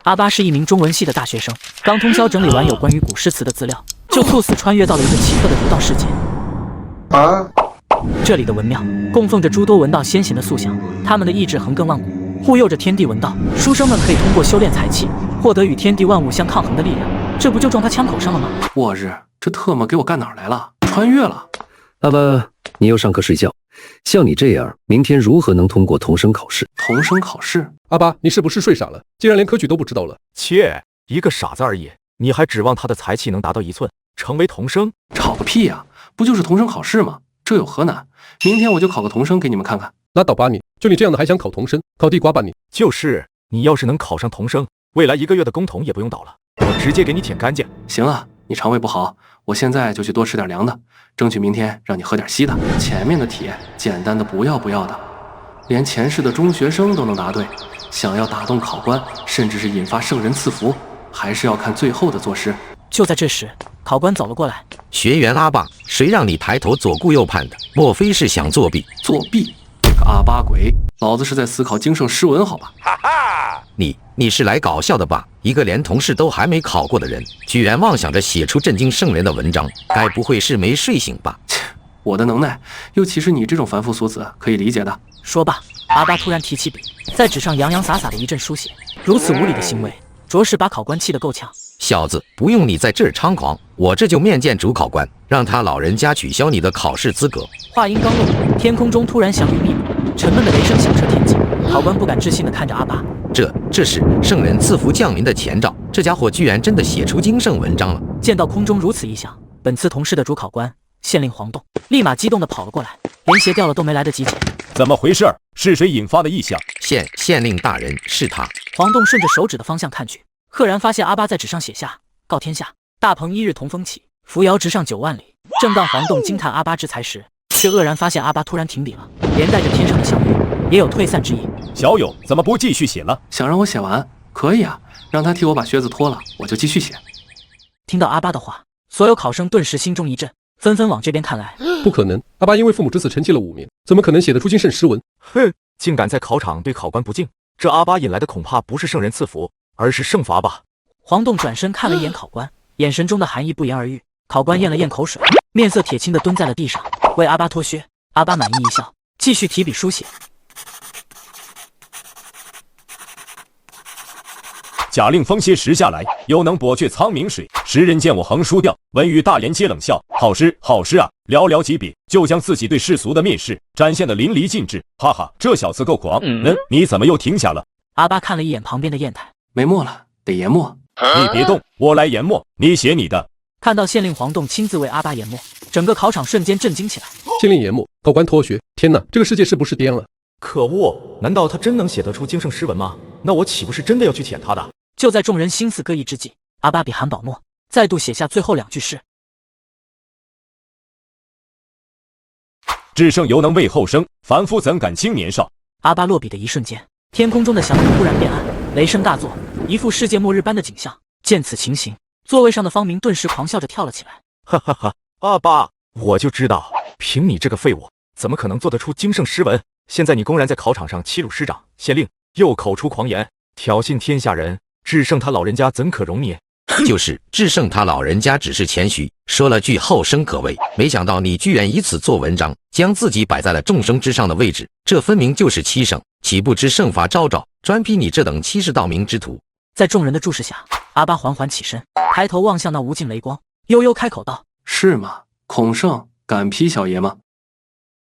阿巴是一名中文系的大学生，刚通宵整理完有关于古诗词的资料，就猝死穿越到了一个奇特的儒道世界。这里的文庙供奉着诸多文道先贤的塑像，他们的意志横亘万古，护佑着天地文道。书生们可以通过修炼才气，获得与天地万物相抗衡的力量。这不就中他枪口上了吗？我日，这特么给我干哪儿来了？穿越了！阿巴，你又上课睡觉。像你这样，明天如何能通过童生考试？童生考试？阿巴，你是不是睡傻了？竟然连科举都不知道了？切，一个傻子而已，你还指望他的才气能达到1寸，成为童生？吵个屁呀！不就是童生考试吗？这有何难？明天我就考个童生给你们看看。拉倒吧你！就你这样的还想考童生？考地瓜吧你！就是，你要是能考上童生，未来1个月的工童也不用倒了，我直接给你舔干净。行啊，你肠胃不好，我现在就去多吃点凉的，争取明天让你喝点稀的。前面的题简单的不要的，连前世的中学生都能答对，想要打动考官，甚至是引发圣人赐福，还是要看最后的作诗。就在这时，考官走了过来。学员阿巴，谁让你抬头左顾右盼的？莫非是想作弊？作弊？这个阿巴鬼，老子是在思考经圣诗文，好吧？哈哈，你是来搞笑的吧？一个连同事都还没考过的人，居然妄想着写出震惊圣人的文章，该不会是没睡醒吧？切，我的能耐，又岂是你这种凡夫俗子可以理解的？说罢，阿巴突然提起笔，在纸上洋洋洒洒的一阵书写。如此无礼的行为，着实把考官气得够呛。小子，不用你在这儿猖狂，我这就面见主考官，让他老人家取消你的考试资格。话音刚落，天空中突然响雨密布，沉闷的雷声响彻天际。考官不敢置信地看着阿巴，这是圣人赐福降临的前兆，这家伙居然真的写出经圣文章了。见到空中如此异象，本次同试的主考官县令黄栋立马激动地跑了过来，连鞋掉了都没来得及捡。怎么回事？是谁引发的异象？县令大人，是他。黄栋顺着手指的方向看去，赫然发现阿巴在纸上写下告天下，大鹏1日同风起，扶摇直上9万里。正当黄栋惊叹阿巴之才时，却愕然发现阿巴突然停笔了，连带着天上的祥云也有退散之意。小友怎么不继续写了？想让我写完？可以啊，让他替我把靴子脱了，我就继续写。听到阿巴的话，所有考生顿时心中一震，纷纷往这边看来。不可能，阿巴因为父母之死沉寂了5年，怎么可能写得出经圣诗文？哼，竟敢在考场对考官不敬，这阿巴引来的恐怕不是圣人赐福，而是圣罚吧。黄栋转身看了一眼考官，眼神中的寒意不言而喻。考官咽了咽口水，面色铁青地蹲在了地上，为阿巴脱靴。阿巴满意一笑，继续提笔书写。假令风歇时下来，又能驳却苍冥水。时人见我横书调，文与大言皆冷笑。好诗啊！寥寥几笔，就将自己对世俗的蔑视展现得淋漓尽致。哈哈，这小子够狂。你怎么又停下了？阿巴看了一眼旁边的砚台，没墨了，得研墨。你别动，我来研墨，你写你的。看到县令黄栋亲自为阿巴研墨，整个考场瞬间震惊起来。县令研墨，考官脱靴！天哪，这个世界是不是颠了？可恶，难道他真能写得出经圣诗文吗？那我岂不是真的要去舔他的？就在众人心思各异之际，阿巴笔含宝墨，再度写下最后2句诗：至圣犹能为后生，凡夫怎敢轻年少。阿巴落笔的一瞬间，天空中的祥云忽然变暗，雷声大作，一副世界末日般的景象。见此情形，座位上的方明顿时狂笑着跳了起来。哈哈哈，阿巴，我就知道，凭你这个废物，怎么可能做得出经圣诗文？现在你公然在考场上欺辱师长、县令，又口出狂言，挑衅天下人，至圣他老人家怎可容你？就是至圣他老人家只是谦虚，说了句后生可畏，没想到你居然以此做文章，将自己摆在了众生之上的位置，这分明就是欺圣，岂不知圣罚昭昭，专批你这等欺世盗名之徒。在众人的注视下，阿巴缓缓起身，抬头望向那无尽雷光，悠悠开口道：是吗？孔圣敢批小爷吗？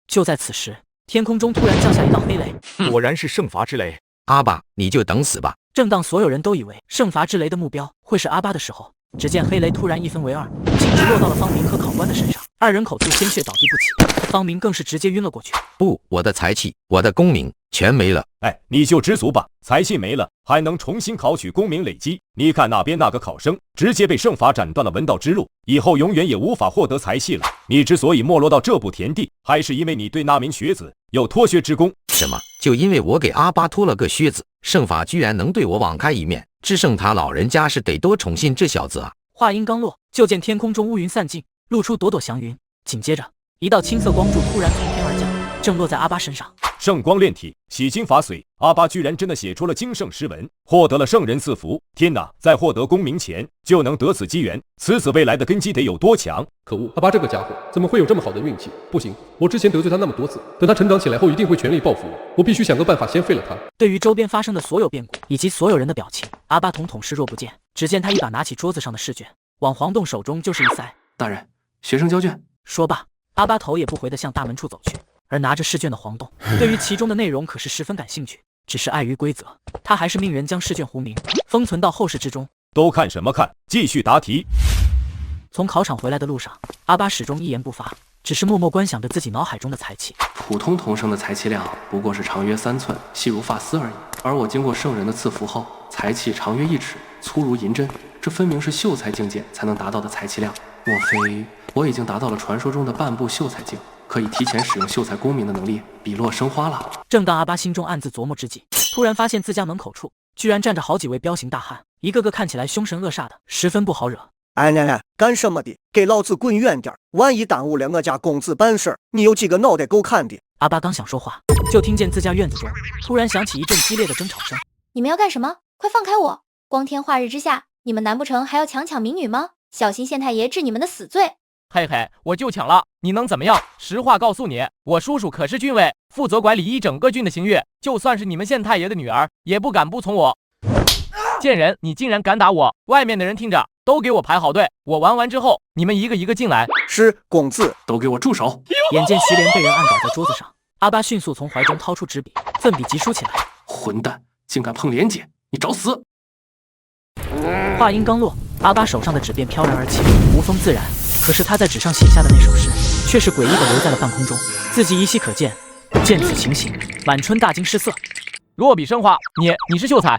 就在此时，天空中突然降下一道黑雷，果然是圣罚之雷。阿巴，你就等死吧！正当所有人都以为圣罚之雷的目标会是阿巴的时候，只见黑雷突然一分为2，径直落到了方明和考官的身上，2人口吐鲜血倒地不起，方明更是直接晕了过去。不，我的才气，我的功名全没了。哎，你就知足吧，才气没了，还能重新考取功名累积。你看那边那个考生，直接被圣罚斩断了文道之路，以后永远也无法获得才气了。你之所以没落到这步田地，还是因为你对那名学子有脱靴之功。什么？就因为我给阿巴脱了个靴子，圣法居然能对我网开一面？至圣他老人家是得多宠信这小子啊！话音刚落，就见天空中乌云散尽，露出朵朵祥云。紧接着，一道青色光柱突然从天而降。正落在阿巴身上。圣光炼体，洗精法髓。阿巴居然真的写出了经圣诗文，获得了圣人赐福。天哪，在获得功名前就能得此机缘，此子未来的根基得有多强？可恶，阿巴这个家伙怎么会有这么好的运气？不行，我之前得罪他那么多次，等他成长起来后一定会全力报复我。我必须想个办法先废了他。对于周边发生的所有变故以及所有人的表情，阿巴统统视若不见。只见他一把拿起桌子上的试卷，往黄洞手中就是一塞。大人，学生交卷。说罢，阿巴头也不回地向大门处走去。而拿着试卷的黄洞，对于其中的内容可是十分感兴趣，只是碍于规则，他还是命人将试卷糊名，封存到后世之中。都看什么看？继续答题。从考场回来的路上，阿巴始终一言不发，只是默默观想着自己脑海中的财气。普通童生的财气量不过是长约3寸，细如发丝而已，而我经过圣人的赐福后，财气长约1尺，粗如银针，这分明是秀才境界才能达到的财气量。莫非我已经达到了传说中的半步秀才境，可以提前使用秀才功名的能力，笔落生花了。正当阿巴心中暗自琢磨之际，突然发现自家门口处居然站着好几位彪形大汉，一个个看起来凶神恶煞的，十分不好惹。哎奶奶，干什么的？给老子滚远点！万一耽误了我家公子办事，你有几个脑袋够看的？阿巴刚想说话，就听见自家院子中突然响起一阵激烈的争吵声。你们要干什么？快放开我！光天化日之下，你们难不成还要强民女吗？小心县太爷治你们的死罪！嘿嘿，我就抢了，你能怎么样？实话告诉你，我叔叔可是郡尉，负责管理一整个郡的刑狱，就算是你们县太爷的女儿，也不敢不从我。贱人，你竟然敢打我！外面的人听着，都给我排好队，我玩完之后，你们一个一个进来。是公子，都给我住手！眼见徐莲被人按倒在桌子上，阿巴迅速从怀中掏出纸笔，奋笔疾书起来。混蛋，竟敢碰莲姐，你找死！话音刚落，阿巴手上的纸便飘然而起，无风自然。可是他在纸上写下的那首诗，却是诡异地留在了半空中，字迹依稀可见。见此情形，晚春大惊失色。落笔生花，你是秀才？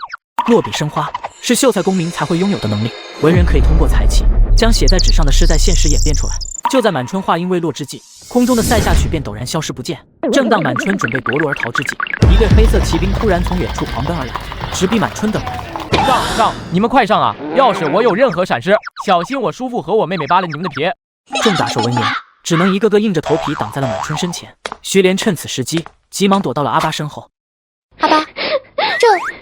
落笔生花是秀才功名才会拥有的能力，文人可以通过才气将写在纸上的诗在现实演变出来。就在满春话音未落之际，空中的塞下曲便陡然消失不见。正当满春准备夺路而逃之际，一队黑色骑兵突然从远处狂奔而来，直逼满春的门。上！你们快上啊！要是我有任何闪失，小心我叔父和我妹妹扒了你们的皮！众打手闻言，只能一个个硬着头皮挡在了满春身前。徐莲趁此时机，急忙躲到了阿巴身后。阿巴，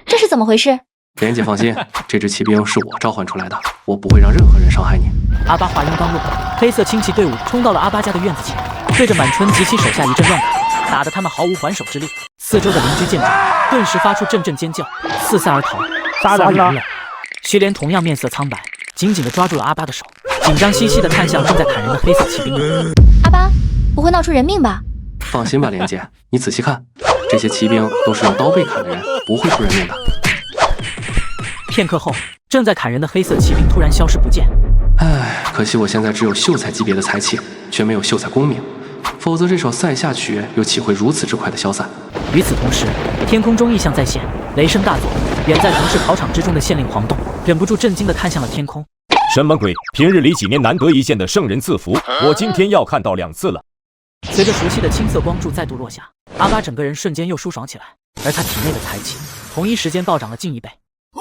这是怎么回事？莲姐放心，这支骑兵是我召唤出来的，我不会让任何人伤害你。阿巴话音刚落，黑色轻骑队伍冲到了阿巴家的院子前，对着满春及其手下一阵乱打，打得他们毫无还手之力。四周的邻居见状，顿时发出阵阵尖叫，四散而逃。杀人了！徐莲同样面色苍白，紧紧地抓住了阿巴的手，紧张兮兮地看向正在砍人的黑色骑兵。阿巴，不会闹出人命吧？放心吧，莲姐，你仔细看，这些骑兵都是用刀背砍的人，不会出人命的。片刻后，正在砍人的黑色骑兵突然消失不见。唉，可惜我现在只有秀才级别的才气，却没有秀才功名，否则这首塞下曲又岂会如此之快的消散？与此同时，天空中异象再现，雷声大作。远在同是考场之中的县令黄洞忍不住震惊地看向了天空。什么鬼？平日里几年难得一见的圣人赐福，我今天要看到2次了。随着熟悉的青色光柱再度落下，阿巴整个人瞬间又舒爽起来，而他体内的才气同一时间暴涨了近1倍。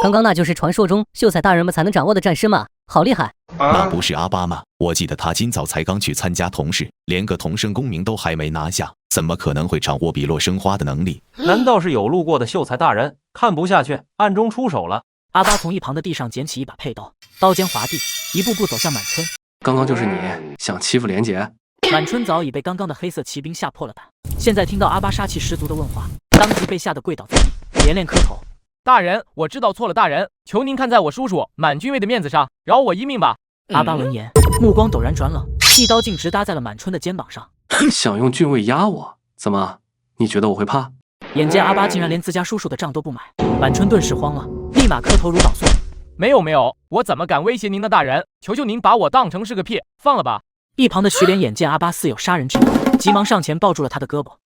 刚刚那就是传说中秀才大人们才能掌握的战诗吗？好厉害！那不是阿巴吗？我记得他今早才刚去参加童试，连个童生功名都还没拿下，怎么可能会掌握笔落生花的能力？难道是有路过的秀才大人看不下去，暗中出手了？阿巴从一旁的地上捡起一把佩刀，刀尖滑地，一步步走向满春。刚刚就是你想欺负莲姐？满春早已被刚刚的黑色骑兵吓破了胆，现在听到阿巴杀气十足的问话，当即被吓得跪倒在地，连连磕头。大人，我知道错了，大人，求您看在我叔叔满军尉的面子上，饶我一命吧。阿巴闻言，目光陡然转冷，一刀竟直搭在了满春的肩膀上。想用郡尉压我？怎么？你觉得我会怕？眼见阿巴竟然连自家叔叔的账都不买，满春顿时慌了，立马磕头如捣蒜。没有，我怎么敢威胁您的大人？求求您把我当成是个屁，放了吧。一旁的徐莲眼见阿巴似有杀人之意，急忙上前抱住了他的胳膊。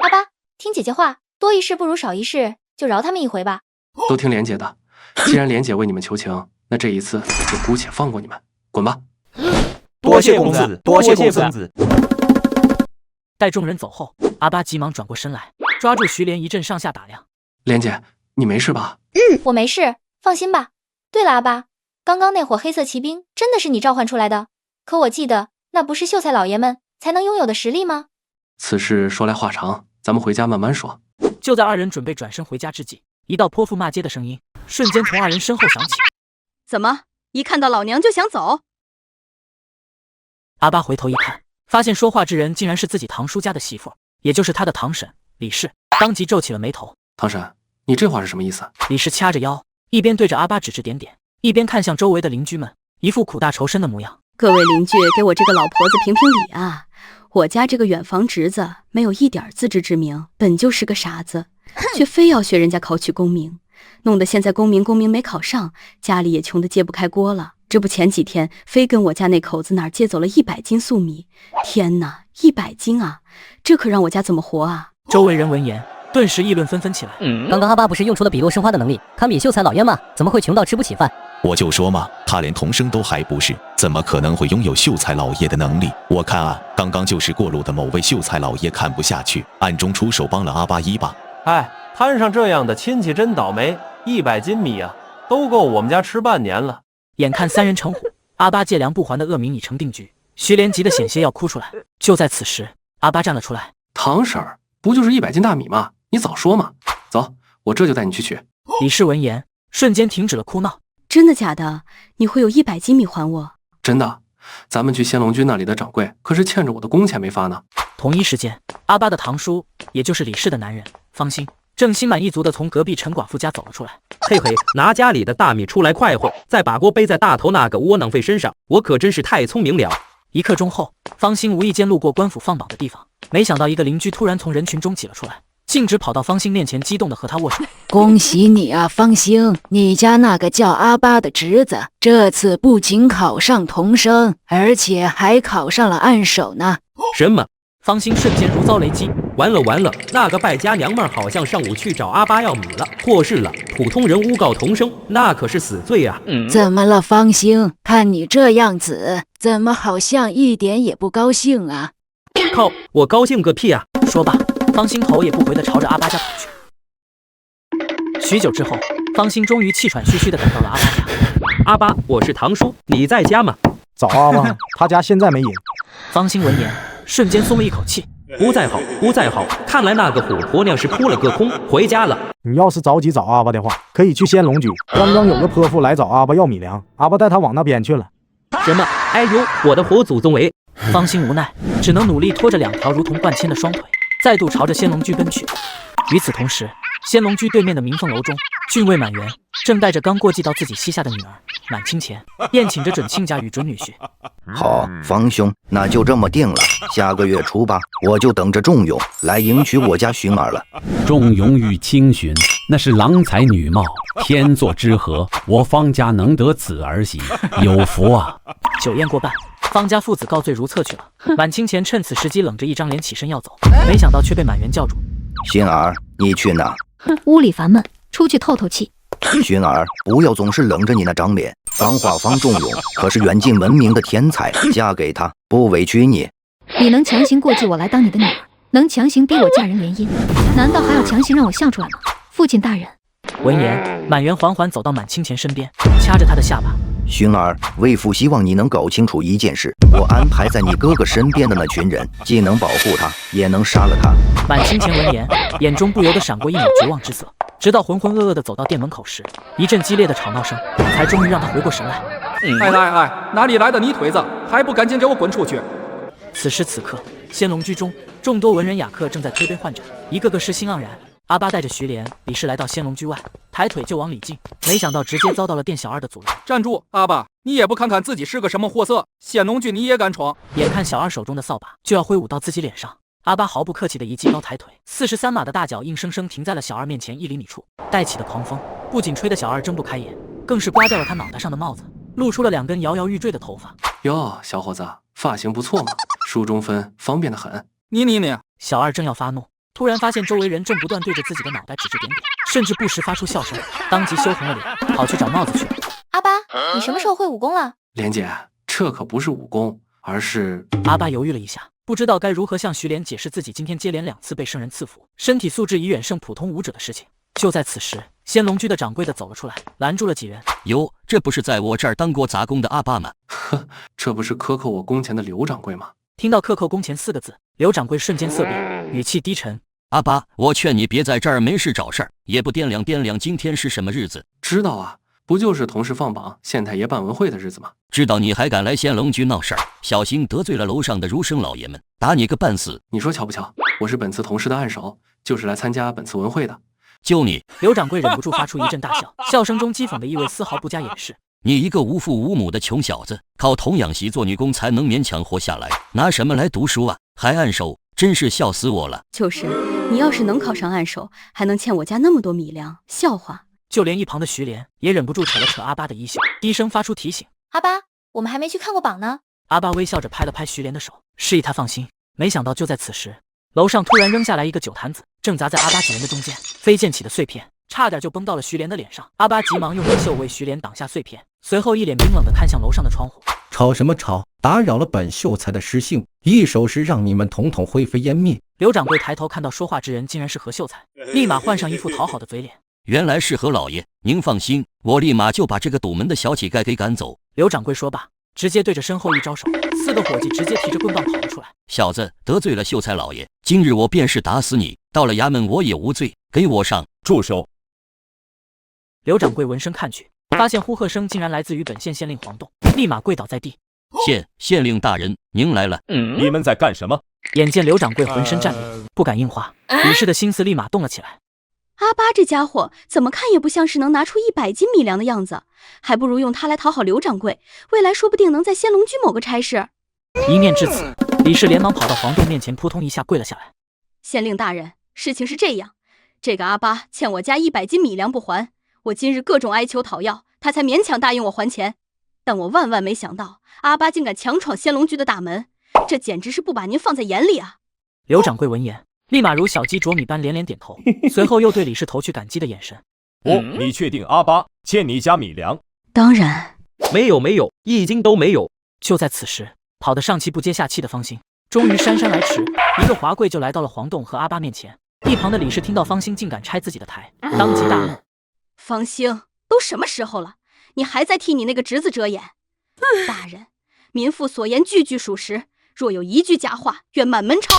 阿巴，听姐姐话，多一事不如少一事，就饶他们一回吧。都听莲姐的，既然莲姐为你们求情，那这一次就姑且放过你们，滚吧。多谢公子，多谢公子。待众人走后，阿巴急忙转过身来，抓住徐莲一阵上下打量。莲姐，你没事吧？我没事，放心吧。对了，阿巴，刚刚那伙黑色骑兵真的是你召唤出来的？可我记得那不是秀才老爷们才能拥有的实力吗？此事说来话长，咱们回家慢慢说。就在二人准备转身回家之际，一道泼妇骂街的声音瞬间从二人身后响起。怎么，一看到老娘就想走？阿巴回头一看，发现说话之人竟然是自己堂叔家的媳妇，也就是他的堂婶李氏，当即皱起了眉头。堂婶，你这话是什么意思？李氏掐着腰，一边对着阿巴指指点点，一边看向周围的邻居们，一副苦大仇深的模样。各位邻居，给我这个老婆子评评理啊！我家这个远房侄子没有一点自知之明，本就是个傻子，却非要学人家考取功名，弄得现在功名没考上，家里也穷得揭不开锅了。这不前几天非跟我家那口子那儿借走了100斤粟米，天哪，100斤啊！这可让我家怎么活啊？周围人闻言顿时议论纷纷起来。刚刚阿巴不是用出了比落生花的能力，堪比秀才老爷吗？怎么会穷到吃不起饭？我就说嘛，他连童生都还不是，怎么可能会拥有秀才老爷的能力？我看啊，刚刚就是过路的某位秀才老爷看不下去，暗中出手帮了阿巴一把。哎，摊上这样的亲戚真倒霉，100斤米啊，都够我们家吃半年了。眼看三人成虎，阿巴借粮不还的恶名已成定局，徐连急得险些要哭出来。就在此时，阿巴站了出来：“堂婶儿，不就是100斤大米吗？你早说嘛！走，我这就带你去取。”李氏闻言，瞬间停止了哭闹。真的假的？你会有100斤米还我？真的，咱们去仙龙居那里的掌柜可是欠着我的工钱没发呢。同一时间，阿巴的堂叔，也就是李氏的男人方兴，正心满意足地从隔壁陈寡妇家走了出来。嘿嘿，拿家里的大米出来快活，再把锅背在大头那个窝囊废身上，我可真是太聪明了。一刻钟后，方兴无意间路过官府放榜的地方，没想到一个邻居突然从人群中挤了出来，径直跑到方兴面前，激动地和他握手。恭喜你啊，方兴！你家那个叫阿巴的侄子，这次不仅考上童生，而且还考上了按手呢。什么？方兴瞬间如遭雷击。完了，那个败家娘们儿好像上午去找阿巴要米了，错事了。普通人诬告童生，那可是死罪啊！怎么了，方兴？看你这样子，怎么好像一点也不高兴啊？靠，我高兴个屁啊！说罢，方兴头也不回地朝着阿巴家跑去。许久之后，方兴终于气喘吁吁地赶到了阿巴家。阿巴，我是堂叔，你在家吗？找阿巴，他家现在没人。方兴闻言，瞬间松了一口气。不在好，看来那个虎婆娘是扑了个空，回家了。你要是着急找阿巴的话，可以去仙龙居。刚刚有个泼妇来找阿巴要米粮，阿巴带他往那边去了。什么？哎呦，我的活祖宗喂！方兴无奈，只能努力拖着2条如同灌铅的双腿，再度朝着仙龙居奔去。与此同时，仙龙居对面的明凤楼中，郡尉满园正带着刚过继到自己膝下的女儿满清钱，宴请着准亲家与准女婿。好，方兄，那就这么定了。下个月初吧，我就等着仲永来迎娶我家寻儿了。仲永与清寻，那是郎才女貌，天作之合，我方家能得此儿媳，有福啊！酒宴过半，方家父子告罪如厕去了。满清钱趁此时机冷着一张脸起身要走，没想到却被满园叫住。寻儿，你去哪？屋里烦闷，出去透透气。寻儿，不要总是冷着你那张脸。方画方仲永可是远近闻名的天才，嫁给他不委屈你。你能强行过继我来当你的女儿，能强行逼我嫁人联姻，难道还要强行让我笑出来吗？父亲大人。闻言，满园缓缓走到满清钱身边，掐着他的下巴。寻儿，为父希望你能搞清楚一件事，我安排在你哥哥身边的那群人，既能保护他，也能杀了他。满清钱闻言，眼中不由得闪过一抹绝望之色，直到浑浑噩噩地走到店门口时，一阵激烈的吵闹声才终于让他回过神来。哪里来的泥腿子，还不赶紧给我滚出去！此时此刻，仙龙居中，众多文人雅客正在推杯换盏，一个个诗兴盎然。阿巴带着徐连、李氏来到仙龙居外，抬腿就往里进，没想到直接遭到了店小二的阻拦。站住，阿巴，你也不看看自己是个什么货色，仙龙居你也敢闯？眼看小二手中的扫把就要挥舞到自己脸上，阿巴毫不客气的一记高抬腿，43码的大脚硬生生停在了小二面前1厘米处，带起的狂风不仅吹得小二睁不开眼，更是刮掉了他脑袋上的帽子，露出了2根摇摇欲坠的头发。哟，小伙子，发型不错嘛，书中分方便的很。你，小二正要发怒，突然发现周围人正不断对着自己的脑袋指指点点，甚至不时发出笑声，当即羞红了脸，跑去找帽子去了。阿巴，你什么时候会武功了？莲姐，这可不是武功，而是……阿巴犹豫了一下，不知道该如何向徐莲解释自己今天接连2次被圣人赐福，身体素质已远胜普通武者的事情。就在此时，仙龙居的掌柜的走了出来，拦住了几人。哟，这不是在我这儿当过杂工的阿巴吗？呵，这不是克扣我工钱的刘掌柜吗？听到克扣工钱4个字，刘掌柜瞬间色变，语气低沉：“阿八，我劝你别在这儿没事找事儿，也不掂量掂量今天是什么日子。”知道啊，不就是同事放榜、县太爷办文会的日子吗？知道你还敢来仙龙居闹事儿，小心得罪了楼上的儒生老爷们，打你个半死。你说巧不巧？我是本次同事的暗手，就是来参加本次文会的。就你！刘掌柜忍不住发出一阵大笑，笑声中讥讽的意味丝毫不加掩饰。你一个无父无母的穷小子，靠童养媳做女工才能勉强活下来，拿什么来读书啊？还暗手，真是笑死我了。就是，你要是能考上暗手，还能欠我家那么多米粮，笑话。就连一旁的徐莲也忍不住扯了扯阿八的衣袖，低声发出提醒：“阿八，我们还没去看过榜呢。”阿八微笑着拍了拍徐莲的手，示意他放心。没想到就在此时，楼上突然扔下来一个酒坛子，正砸在阿八几人的中间，飞溅起的碎片差点就崩到了徐莲的脸上。阿八急忙用衣袖为徐莲挡下碎片，随后一脸冰冷地看向楼上的窗户：“吵什么吵？打扰了本秀才的诗兴，一首诗让你们统统灰飞烟灭。”刘掌柜抬头看到说话之人竟然是何秀才，立马换上一副讨好的嘴脸：“原来是何老爷，您放心，我立马就把这个堵门的小乞丐给赶走。”刘掌柜说罢，直接对着身后一招手，4个伙计直接提着棍棒跑了出来。“小子，得罪了秀才老爷，今日我便是打死你，到了衙门我也无罪，给我上！”住手！刘掌柜闻声看去，发现呼喝声竟然来自于本县县令黄栋，立马跪倒在地：“县令大人，您来了！你们在干什么？”眼见刘掌柜浑身战栗，不敢应话，李氏的心思立马动了起来。阿八这家伙怎么看也不像是能拿出100斤米粮的样子，还不如用他来讨好刘掌柜，未来说不定能在仙龙居某个差事。一念至此，李氏连忙跑到黄栋面前，扑通一下跪了下来：“县令大人，事情是这样，这个阿八欠我家100斤米粮不还，我今日各种哀求讨要，他才勉强答应我还钱。但我万万没想到，阿八竟敢强闯仙龙居的大门，这简直是不把您放在眼里啊！”刘掌柜闻言，立马如小鸡啄米般连连点头，随后又对李氏投去感激的眼神：“你确定阿八欠你家米粮？”“当然。”“没有，一斤都没有。”就在此时，跑得上气不接下气的方兴终于姗姗来迟，一个滑跪就来到了黄栋和阿八面前。一旁的李氏听到方兴竟敢拆自己的台，当即大怒：“方兴，都什么时候了，你还在替你那个侄子遮掩？大人，民妇所言句句属实，若有一句假话，愿满门抄。”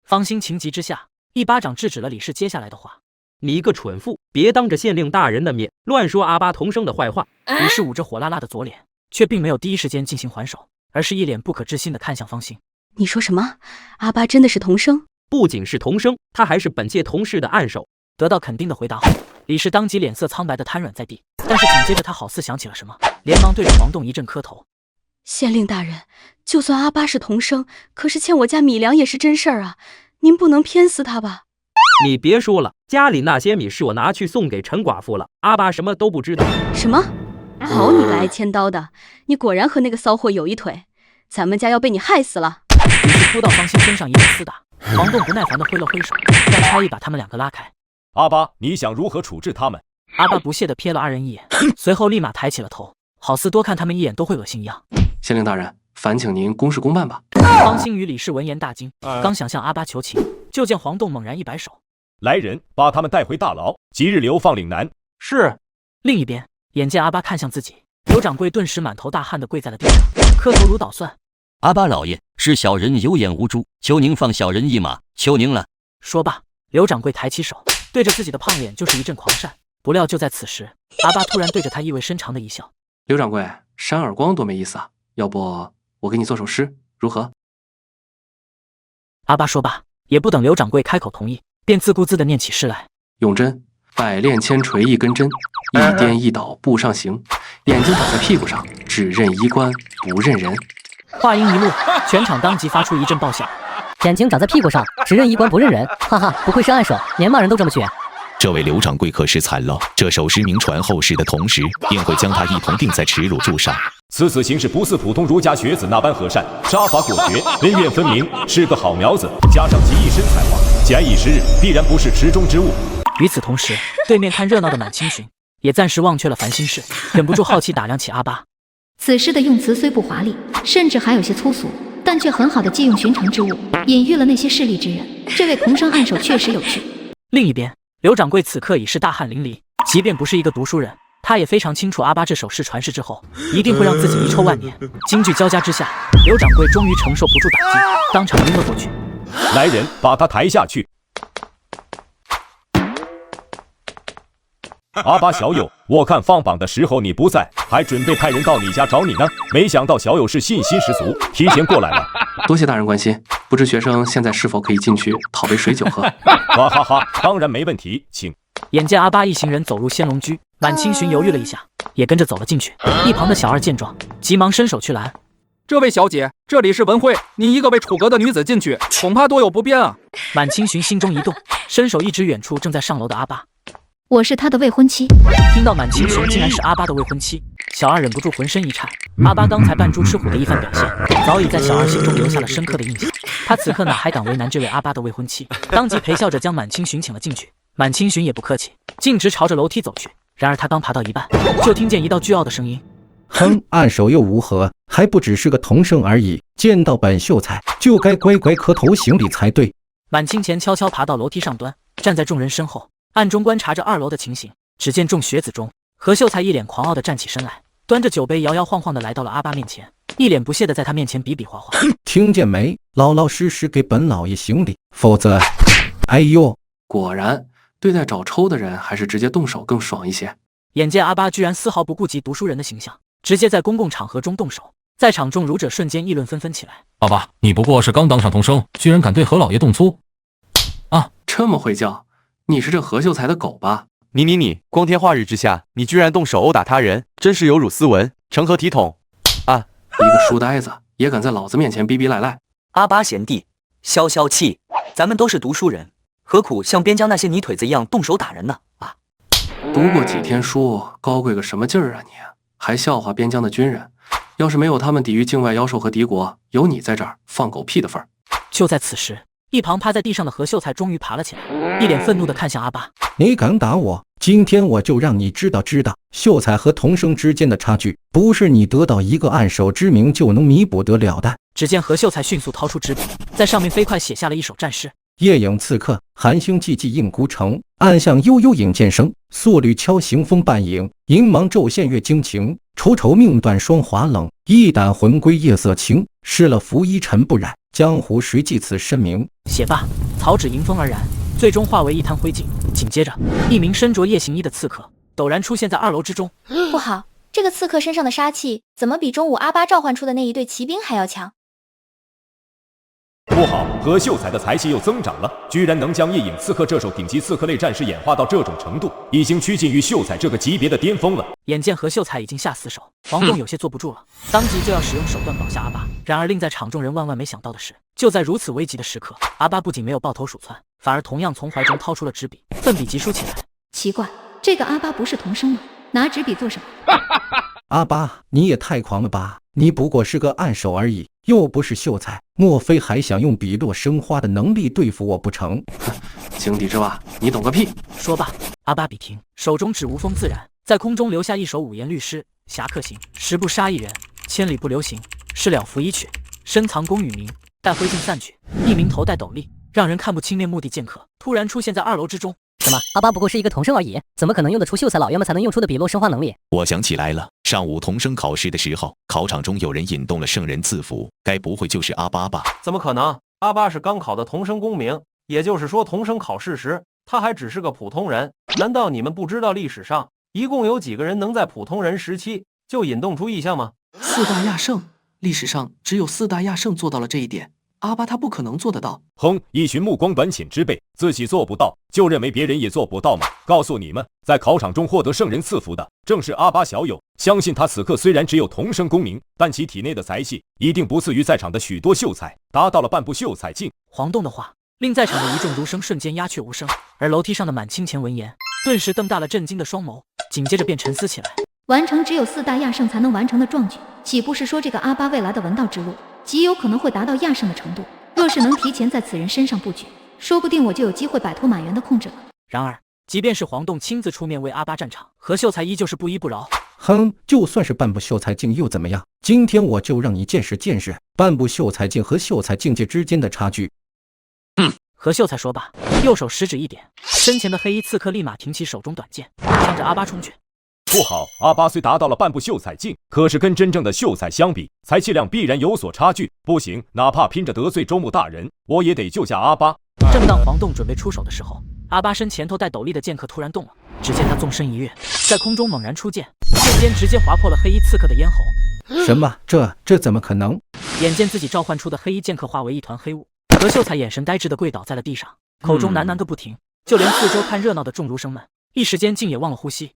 方兴情急之下，一巴掌制止了李氏接下来的话：“你个蠢妇，别当着县令大人的面乱说阿八童生的坏话。”李氏捂着火辣辣的左脸，却并没有第一时间进行还手，而是一脸不可置信地看向方兴：“你说什么？阿八真的是童生？”“不仅是童生，他还是本届同事的暗手。”得到肯定的回答后，李氏当即脸色苍白地瘫软在地，但是紧接着他好似想起了什么，连忙对着黄栋一阵磕头：“县令大人，就算阿八是童生，可是欠我家米粮也是真事儿啊，您不能偏私他吧？”“你别说了，家里那些米是我拿去送给陈寡妇了，阿八什么都不知道。”“什么？好你个挨千刀的，你果然和那个骚货有一腿，咱们家要被你害死了！”李氏扑到方兴身上一顿厮打，黄栋不耐烦地挥了挥手，让差役把他们两个拉开。“阿八，你想如何处置他们？”阿八不屑地瞥了二人一眼，随后立马抬起了头，好似多看他们一眼都会恶心一样。“县令大人，烦请您公事公办吧。”方兴与李氏闻言大惊，刚想向阿八求情，就见黄栋猛然一摆手：“来人，把他们带回大牢，即日流放岭南。”“是。”另一边，眼见阿八看向自己，刘掌柜顿时满头大汗地跪在了地上，磕头如捣蒜：“阿八老爷，是小人有眼无珠，求您放小人一马，求您了。”说罢，刘掌柜抬起手，对着自己的胖脸就是一阵狂扇。不料就在此时，阿八突然对着他意味深长的一笑：“刘掌柜，扇耳光多没意思啊，要不我给你做首诗，如何？”阿八说罢，也不等刘掌柜开口同意，便自顾自地念起诗来：“永贞，百炼千锤一根针，一颠一倒步上行，眼睛长在屁股上，只认衣冠不认人。”话音一落，全场当即发出一阵爆笑。眼睛长在屁股上，只认衣冠不认人，哈哈，不愧是暗手，连骂人都这么绝。这位刘掌柜可是惨了，这首诗名传后世的同时，定会将他一同钉在耻辱柱上。此子行事不似普通儒家学子那般和善，杀伐果决，恩怨分明，是个好苗子。加上其一身才华，假以时日，必然不是池中之物。与此同时，对面看热闹的满清群也暂时忘却了烦心事，忍不住好奇打量起阿八。此诗的用词虽不华丽，甚至还有些粗俗，但却很好的借用寻常之物，隐喻了那些势利之人。这位童生暗手确实有趣。另一边，刘掌柜此刻已是大汗淋漓，即便不是一个读书人，他也非常清楚阿巴这手势传世之后，一定会让自己遗臭万年。惊惧交加之下，刘掌柜终于承受不住打击，当场晕了过去。来人，把他抬下去。阿巴小友，我看放榜的时候你不在，还准备派人到你家找你呢。没想到小友是信心十足，提前过来了。多谢大人关心，不知学生现在是否可以进去讨杯水酒喝？哈哈哈，当然没问题，请。眼见阿巴一行人走入仙龙居，满清寻犹豫了一下，也跟着走了进去。一旁的小二见状，急忙伸手去拦。这位小姐，这里是文会，你一个未出阁的女子进去，恐怕多有不便啊。满清寻心中一动，伸手一指远处正在上楼的阿巴。我是他的未婚妻。听到满清寻竟然是阿巴的未婚妻，小二忍不住浑身一颤。阿巴刚才扮猪吃虎的一番表现，早已在小二心中留下了深刻的印象。他此刻哪还敢为难这位阿巴的未婚妻，当即陪笑着将满清寻请了进去。满清寻也不客气，径直朝着楼梯走去。然而他刚爬到一半，就听见一道倨傲的声音：“哼，暗手又如何？还不只是个童生而已。见到本秀才，就该乖乖磕头行礼才对。”满清前悄悄爬到楼梯上端，站在众人身后，暗中观察着2楼的情形。只见众学子中，何秀才一脸狂傲地站起身来，端着酒杯摇摇晃晃地来到了阿巴面前，一脸不屑地在他面前比比划划。听见没？老老实实给本老爷行礼，否则……哎呦！果然，对待找抽的人，还是直接动手更爽一些。眼见阿巴居然丝毫不顾及读书人的形象，直接在公共场合中动手，在场众儒者瞬间议论纷纷起来。阿巴，你不过是刚当上童生，居然敢对何老爷动粗啊！这么会叫，你是这何秀才的狗吧？你，光天化日之下，你居然动手殴打他人，真是有辱斯文，成何体统啊！一个书呆子也敢在老子面前逼逼赖赖。阿巴贤弟，消消气，咱们都是读书人，何苦像边疆那些泥腿子一样动手打人呢？啊！读过几天书，高贵个什么劲儿啊你？还笑话边疆的军人？要是没有他们抵御境外妖兽和敌国，有你在这儿放狗屁的份儿。就在此时，一旁趴在地上的何秀才终于爬了起来，一脸愤怒地看向阿巴：“你敢打我？今天我就让你知道，秀才和童生之间的差距，不是你得到一个暗手之名就能弥补得了的。”只见何秀才迅速掏出纸笔，在上面飞快写下了一首战诗：“夜影刺客，寒星寂寂映孤城。暗巷悠悠引剑声，素履敲行风半影。银芒骤现月惊情，愁愁命断霜华冷。一胆魂归夜色清，失了拂衣尘不染。江湖谁记此身名？”写罢，草纸迎风而燃，最终化为一滩灰烬。紧接着，一名身着夜行衣的刺客陡然出现在2楼之中。不好，这个刺客身上的杀气怎么比中午阿巴召唤出的那一队骑兵还要强？不好，何秀才的才气又增长了，居然能将夜影刺客这首顶级刺客类战士演化到这种程度，已经趋近于秀才这个级别的巅峰了。眼见何秀才已经下死手，黄栋有些坐不住了，当即就要使用手段保下阿巴。然而令在场众人万万没想到的是，就在如此危急的时刻，阿巴不仅没有抱头鼠窜，反而同样从怀中掏出了纸笔，奋笔疾书起来。奇怪，这个阿巴不是童生吗？拿纸笔做什么？阿巴，你也太狂了吧！你不过是个暗手而已，又不是秀才，莫非还想用笔落生花的能力对付我不成？井底之蛙，你懂个屁！说罢，阿巴笔停，手中纸无风自燃，在空中留下一首五言律诗：侠客行，10步杀一人，千里不留行，事了拂衣去，深藏功与名。待灰烬散去，一名头戴斗笠，让人看不清面目的剑客突然出现在2楼之中。什么？阿巴不过是一个童生而已，怎么可能用得出秀才老爷们才能用出的笔落生花能力？我想起来了，上午童生考试的时候，考场中有人引动了圣人字符，该不会就是阿巴吧？怎么可能？阿巴是刚考的童生公名，也就是说童生考试时他还只是个普通人。难道你们不知道历史上一共有几个人能在普通人时期就引动出异象吗？4大亚圣，历史上只有4大亚圣做到了这一点，阿巴他不可能做得到。哼，一群目光短浅之辈，自己做不到就认为别人也做不到吗？告诉你们，在考场中获得圣人赐福的正是阿巴小友，相信他此刻虽然只有童生功名，但其体内的才气一定不次于在场的许多秀才，达到了半步秀才境。黄栋的话令在场的一众儒生瞬间鸦雀无声，而楼梯上的满清前闻言顿时瞪大了震惊的双眸，紧接着便沉思起来。完成只有4大亚圣才能完成的壮举，岂不是说这个阿巴未来的文道之路极有可能会达到亚圣的程度？若是能提前在此人身上布局，说不定我就有机会摆脱满员的控制了。然而即便是黄栋亲自出面为阿巴战场，何秀才依旧是不依不饶。哼，就算是半步秀才境又怎么样？今天我就让你见识见识半步秀才境和秀才境界之间的差距。何秀才说罢，右手食指一点，身前的黑衣刺客立马挺起手中短剑，向着阿巴冲去。不好，阿巴虽达到了半步秀才境，可是跟真正的秀才相比，才气量必然有所差距。不行，哪怕拼着得罪周穆大人，我也得救下阿巴。正当黄洞准备出手的时候，阿巴身前头戴斗笠的剑客突然动了。只见他纵身一跃，在空中猛然出剑，瞬间直接划破了黑衣刺客的咽喉。什么？这怎么可能？眼见自己召唤出的黑衣剑客化为一团黑雾，何秀才眼神呆滞地跪倒在了地上，口中喃喃个不停，就连四周看热闹的众儒生们一时间竟也忘了呼吸。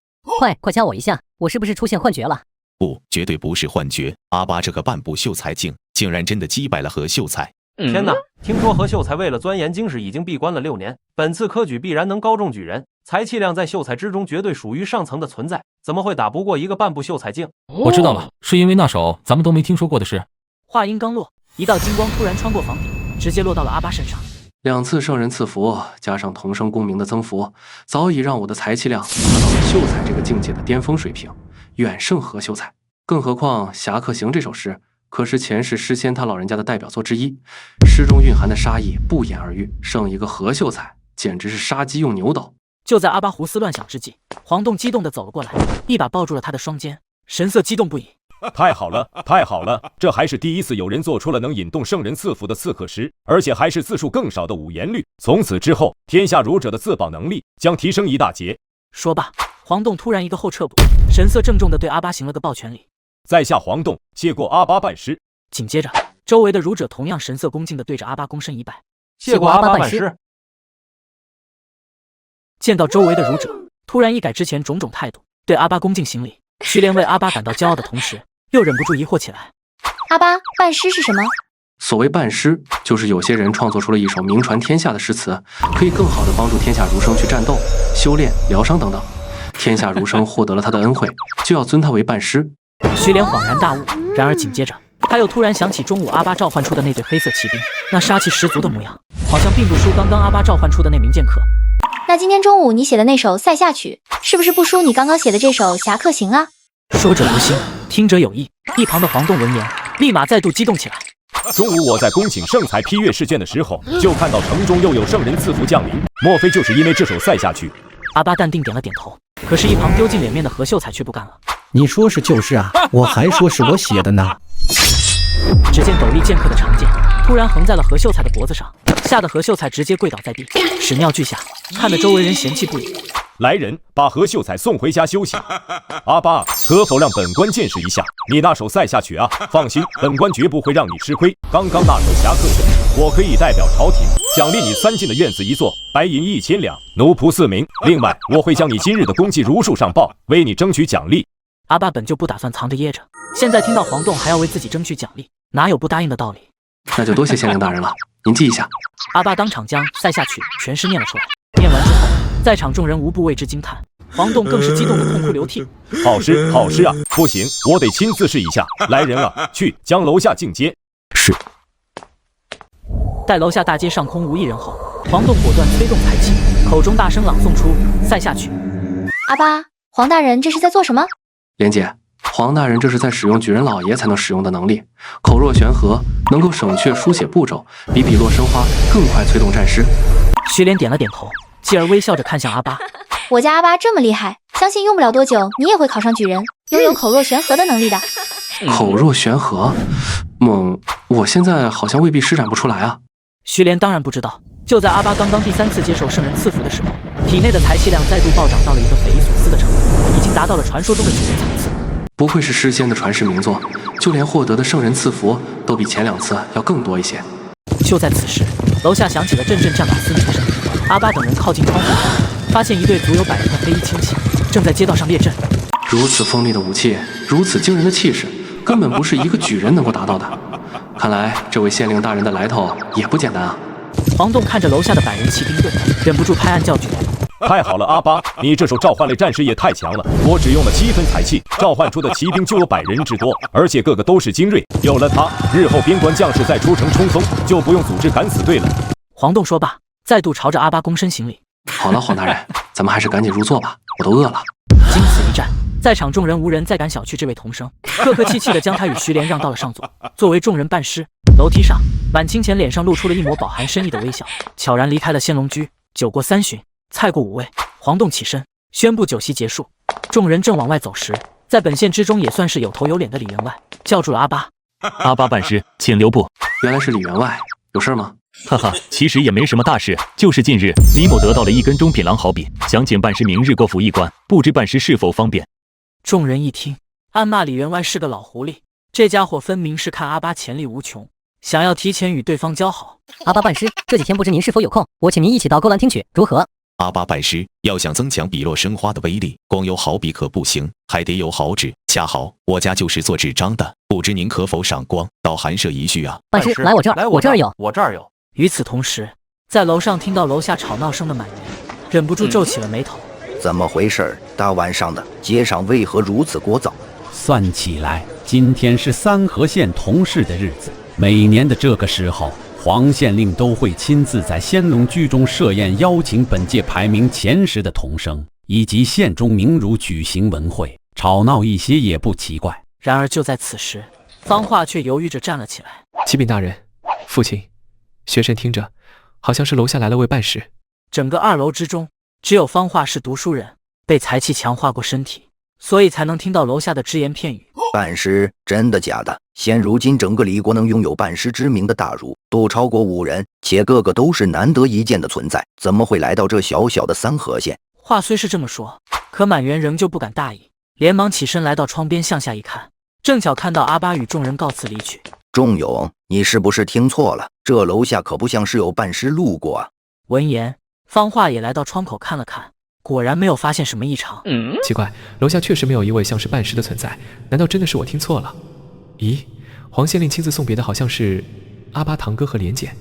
快加我一下，我是不是出现幻觉了？不，绝对不是幻觉。阿巴这个半步秀才境，竟然真的击败了何秀才。天哪！听说何秀才为了钻研经史已经闭关了6年，本次科举必然能高中举人，才气量在秀才之中绝对属于上层的存在，怎么会打不过一个半步秀才境？我知道了，是因为那首咱们都没听说过的事。话音刚落，一道金光突然穿过房顶，直接落到了阿巴身上。2次圣人赐福，加上同生功名的增幅，早已让我的才气量达到了秀才这个境界的巅峰水平，远胜何秀才。更何况《侠客行》这首诗可是前世诗仙他老人家的代表作之一，诗中蕴含的杀意不言而喻，胜一个何秀才简直是杀鸡用牛刀。就在阿巴胡思乱想之际，黄洞激动地走了过来，一把抱住了他的双肩，神色激动不已。太好了，太好了！这还是第一次有人做出了能引动圣人赐福的刺客诗，而且还是字数更少的5言律。从此之后，天下儒者的自保能力将提升一大截。说罢，黄洞突然一个后撤步，神色郑重地对阿巴行了个抱拳礼。在下黄洞，谢过阿巴拜师。紧接着，周围的儒者同样神色恭敬地对着阿巴躬身一拜，谢过阿巴拜师。见到周围的儒者突然一改之前种种态度，对阿巴恭敬行礼，徐连为阿巴感到骄傲的同时，又忍不住疑惑起来。阿巴，拜师是什么？所谓拜师，就是有些人创作出了一首名传天下的诗词，可以更好地帮助天下儒生去战斗、修炼、疗伤等等。天下儒生获得了他的恩惠，就要尊他为拜师。徐连恍然大悟，然而紧接着他又突然想起中午阿巴召唤出的那队黑色骑兵，那杀气十足的模样，好像并不输刚刚阿巴召唤出的那名剑客。那今天中午你写的那首《塞下曲》，是不是不输你刚刚写的这首《侠客行》啊？说者无心，听者有意。一旁的黄洞闻言，立马再度激动起来。中午我在恭请圣才批阅试卷的时候，就看到城中又有圣人赐福降临，莫非就是因为这首《塞下曲》？阿巴淡定点了点头，可是一旁丢尽脸面的何秀才却不干了。你说是就是啊，我还说是我写的呢。只见斗笠剑客的长剑突然横在了何秀才的脖子上，吓得何秀才直接跪倒在地，屎尿俱下，看得周围人嫌弃不已。来人，把何秀才送回家休息。阿巴，可否让本官见识一下你那首塞下曲啊？放心，本官绝不会让你吃亏。刚刚那首侠客行，我可以代表朝廷奖励你3进的院子1座，白银1000两，奴仆4名。另外，我会将你今日的功绩如数上报，为你争取奖励。阿巴本就不打算藏着掖着，现在听到黄洞还要为自己争取奖励，哪有不答应的道理？那就多谢县令大人了，您记一下。阿巴当场将《塞下曲》全诗念了出来。念完之后，在场众人无不为之惊叹，黄洞更是激动的痛哭流涕。好诗，好诗啊！不行，我得亲自试一下。来人啊，去将楼下进阶。是。待楼下大街上空无一人后，黄洞果断催动才气，口中大声朗诵出《塞下曲》。阿巴，黄大人这是在做什么？莲姐，黄大人这是在使用举人老爷才能使用的能力，口若悬河，能够省却书写步骤，比笔落生花更快催动战诗。徐连点了点头，继而微笑着看向阿巴。我家阿巴这么厉害，相信用不了多久，你也会考上举人，拥有口若悬河的能力的。口若悬河？我现在好像未必施展不出来啊。徐连当然不知道，就在阿巴刚刚第3次接受圣人赐福的时候，体内的才气量再度暴涨到了一个匪夷所思的程度，已经达到了传说中的举人层次。不愧是诗仙的传世名作，就连获得的圣人赐福都比前2次要更多一些。就在此时，楼下响起了阵阵战马嘶鸣声。阿巴等人靠近窗户，发现一队足有100人的黑衣轻骑正在街道上列阵。如此锋利的武器，如此惊人的气势，根本不是一个举人能够达到的。看来这位县令大人的来头也不简单啊！黄洞看着楼下的100人骑兵队，忍不住拍案叫绝。太好了，阿巴，你这手召唤类战士也太强了！我只用了7分才气，召唤出的骑兵就有100人之多，而且个个都是精锐。有了它，日后边关将士再出城冲锋，就不用组织敢死队了。黄洞说罢，再度朝着阿巴躬身行礼。好了，黄大人，咱们还是赶紧入座吧，我都饿了。经此一战，在场众人无人再敢小觑这位童生，客客气气地将他与徐连让到了上座，作为众人伴师。楼梯上，晚清前脸上露出了一抹饱含深意的微笑，悄然离开了仙龙居。酒过3巡，菜过5味，黄洞起身，宣布酒席结束。众人正往外走时，在本县之中也算是有头有脸的李员外叫住了阿巴。阿巴办事，请留步。原来是李员外，有事吗？哈哈，其实也没什么大事，就是近日李某得到了一根中品狼毫笔，想请办师明日过府一观，不知办师是否方便？众人一听，暗骂李员外是个老狐狸，这家伙分明是看阿巴潜力无穷，想要提前与对方交好。阿巴办师，这几天不知您是否有空，我请您一起到勾栏听曲，如何？阿巴拜师要想增强笔落生花的威力，光有好笔可不行，还得有好纸。恰好我家就是做纸张的，不知您可否赏光，到寒舍一叙啊？办师，来我这儿，我这儿有，我这儿有。与此同时，在楼上听到楼下吵闹声的满园，忍不住皱起了眉头。怎么回事？大晚上的，街上为何如此聒噪？算起来，今天是三河县同事的日子。每年的这个时候，黄县令都会亲自在仙龙居中设宴，邀请本届排名前10的童生以及县中名儒举行文会，吵闹一些也不奇怪。然而就在此时，方化却犹豫着站了起来。启禀大人，父亲，学生听着，好像是楼下来了位办事。整个2楼之中，只有方化是读书人，被财气强化过身体，所以才能听到楼下的只言片语。办师，真的假的？现如今整个李国能拥有办师之名的大儒都超过5人，且个个都是难得一见的存在，怎么会来到这小小的三河县？话虽是这么说，可满园仍旧不敢大意，连忙起身来到窗边向下一看，正巧看到阿巴与众人告辞离去。仲永，你是不是听错了？这楼下可不像是有办师路过啊！闻言，方化也来到窗口看了看，果然没有发现什么异常。奇怪，楼下确实没有一位像是办师的存在，难道真的是我听错了？咦，黄县令亲自送别的好像是阿巴堂哥和莲姐。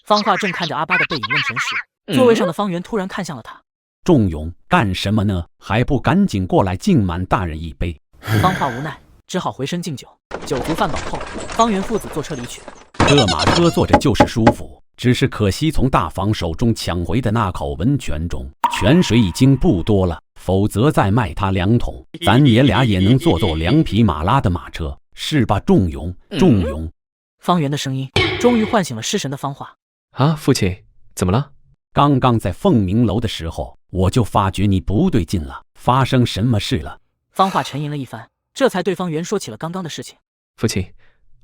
方化正看着阿巴的背影问神时，座位上的方圆突然看向了他。仲永，干什么呢？还不赶紧过来敬满大人一杯！方化无奈，只好回身敬酒。酒足饭饱后，方圆父子坐车离去。这马车坐着就是舒服，只是可惜从大房手中抢回的那口温泉中，泉水已经不多了，否则再卖他2桶，咱爷俩也能坐2匹马拉的马车，是吧？仲永，仲永。方圆的声音终于唤醒了失神的方化。啊，父亲，怎么了？刚刚在凤鸣楼的时候，我就发觉你不对劲了，发生什么事了？方化沉吟了一番，这才对方圆说起了刚刚的事情。父亲，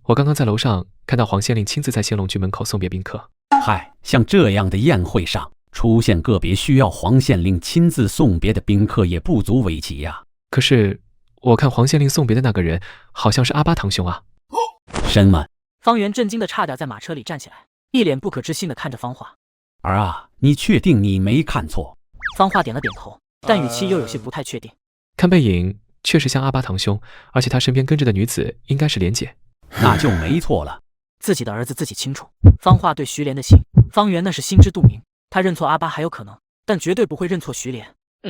我刚刚在楼上看到黄县令亲自在仙龙居门口送别宾客。嗨，像这样的宴会上出现个别需要黄县令亲自送别的宾客也不足为奇呀。可是我看黄县令送别的那个人好像是阿巴堂兄啊。什么？方圆震惊的差点在马车里站起来，一脸不可置信的看着方化。儿啊，你确定你没看错？方化点了点头，但语气又有些不太确定。看背影确实像阿巴堂兄，而且他身边跟着的女子应该是莲姐。那就没错了。自己的儿子自己清楚，方化对徐莲的心，方圆那是心知肚明。他认错阿巴还有可能，但绝对不会认错徐莲。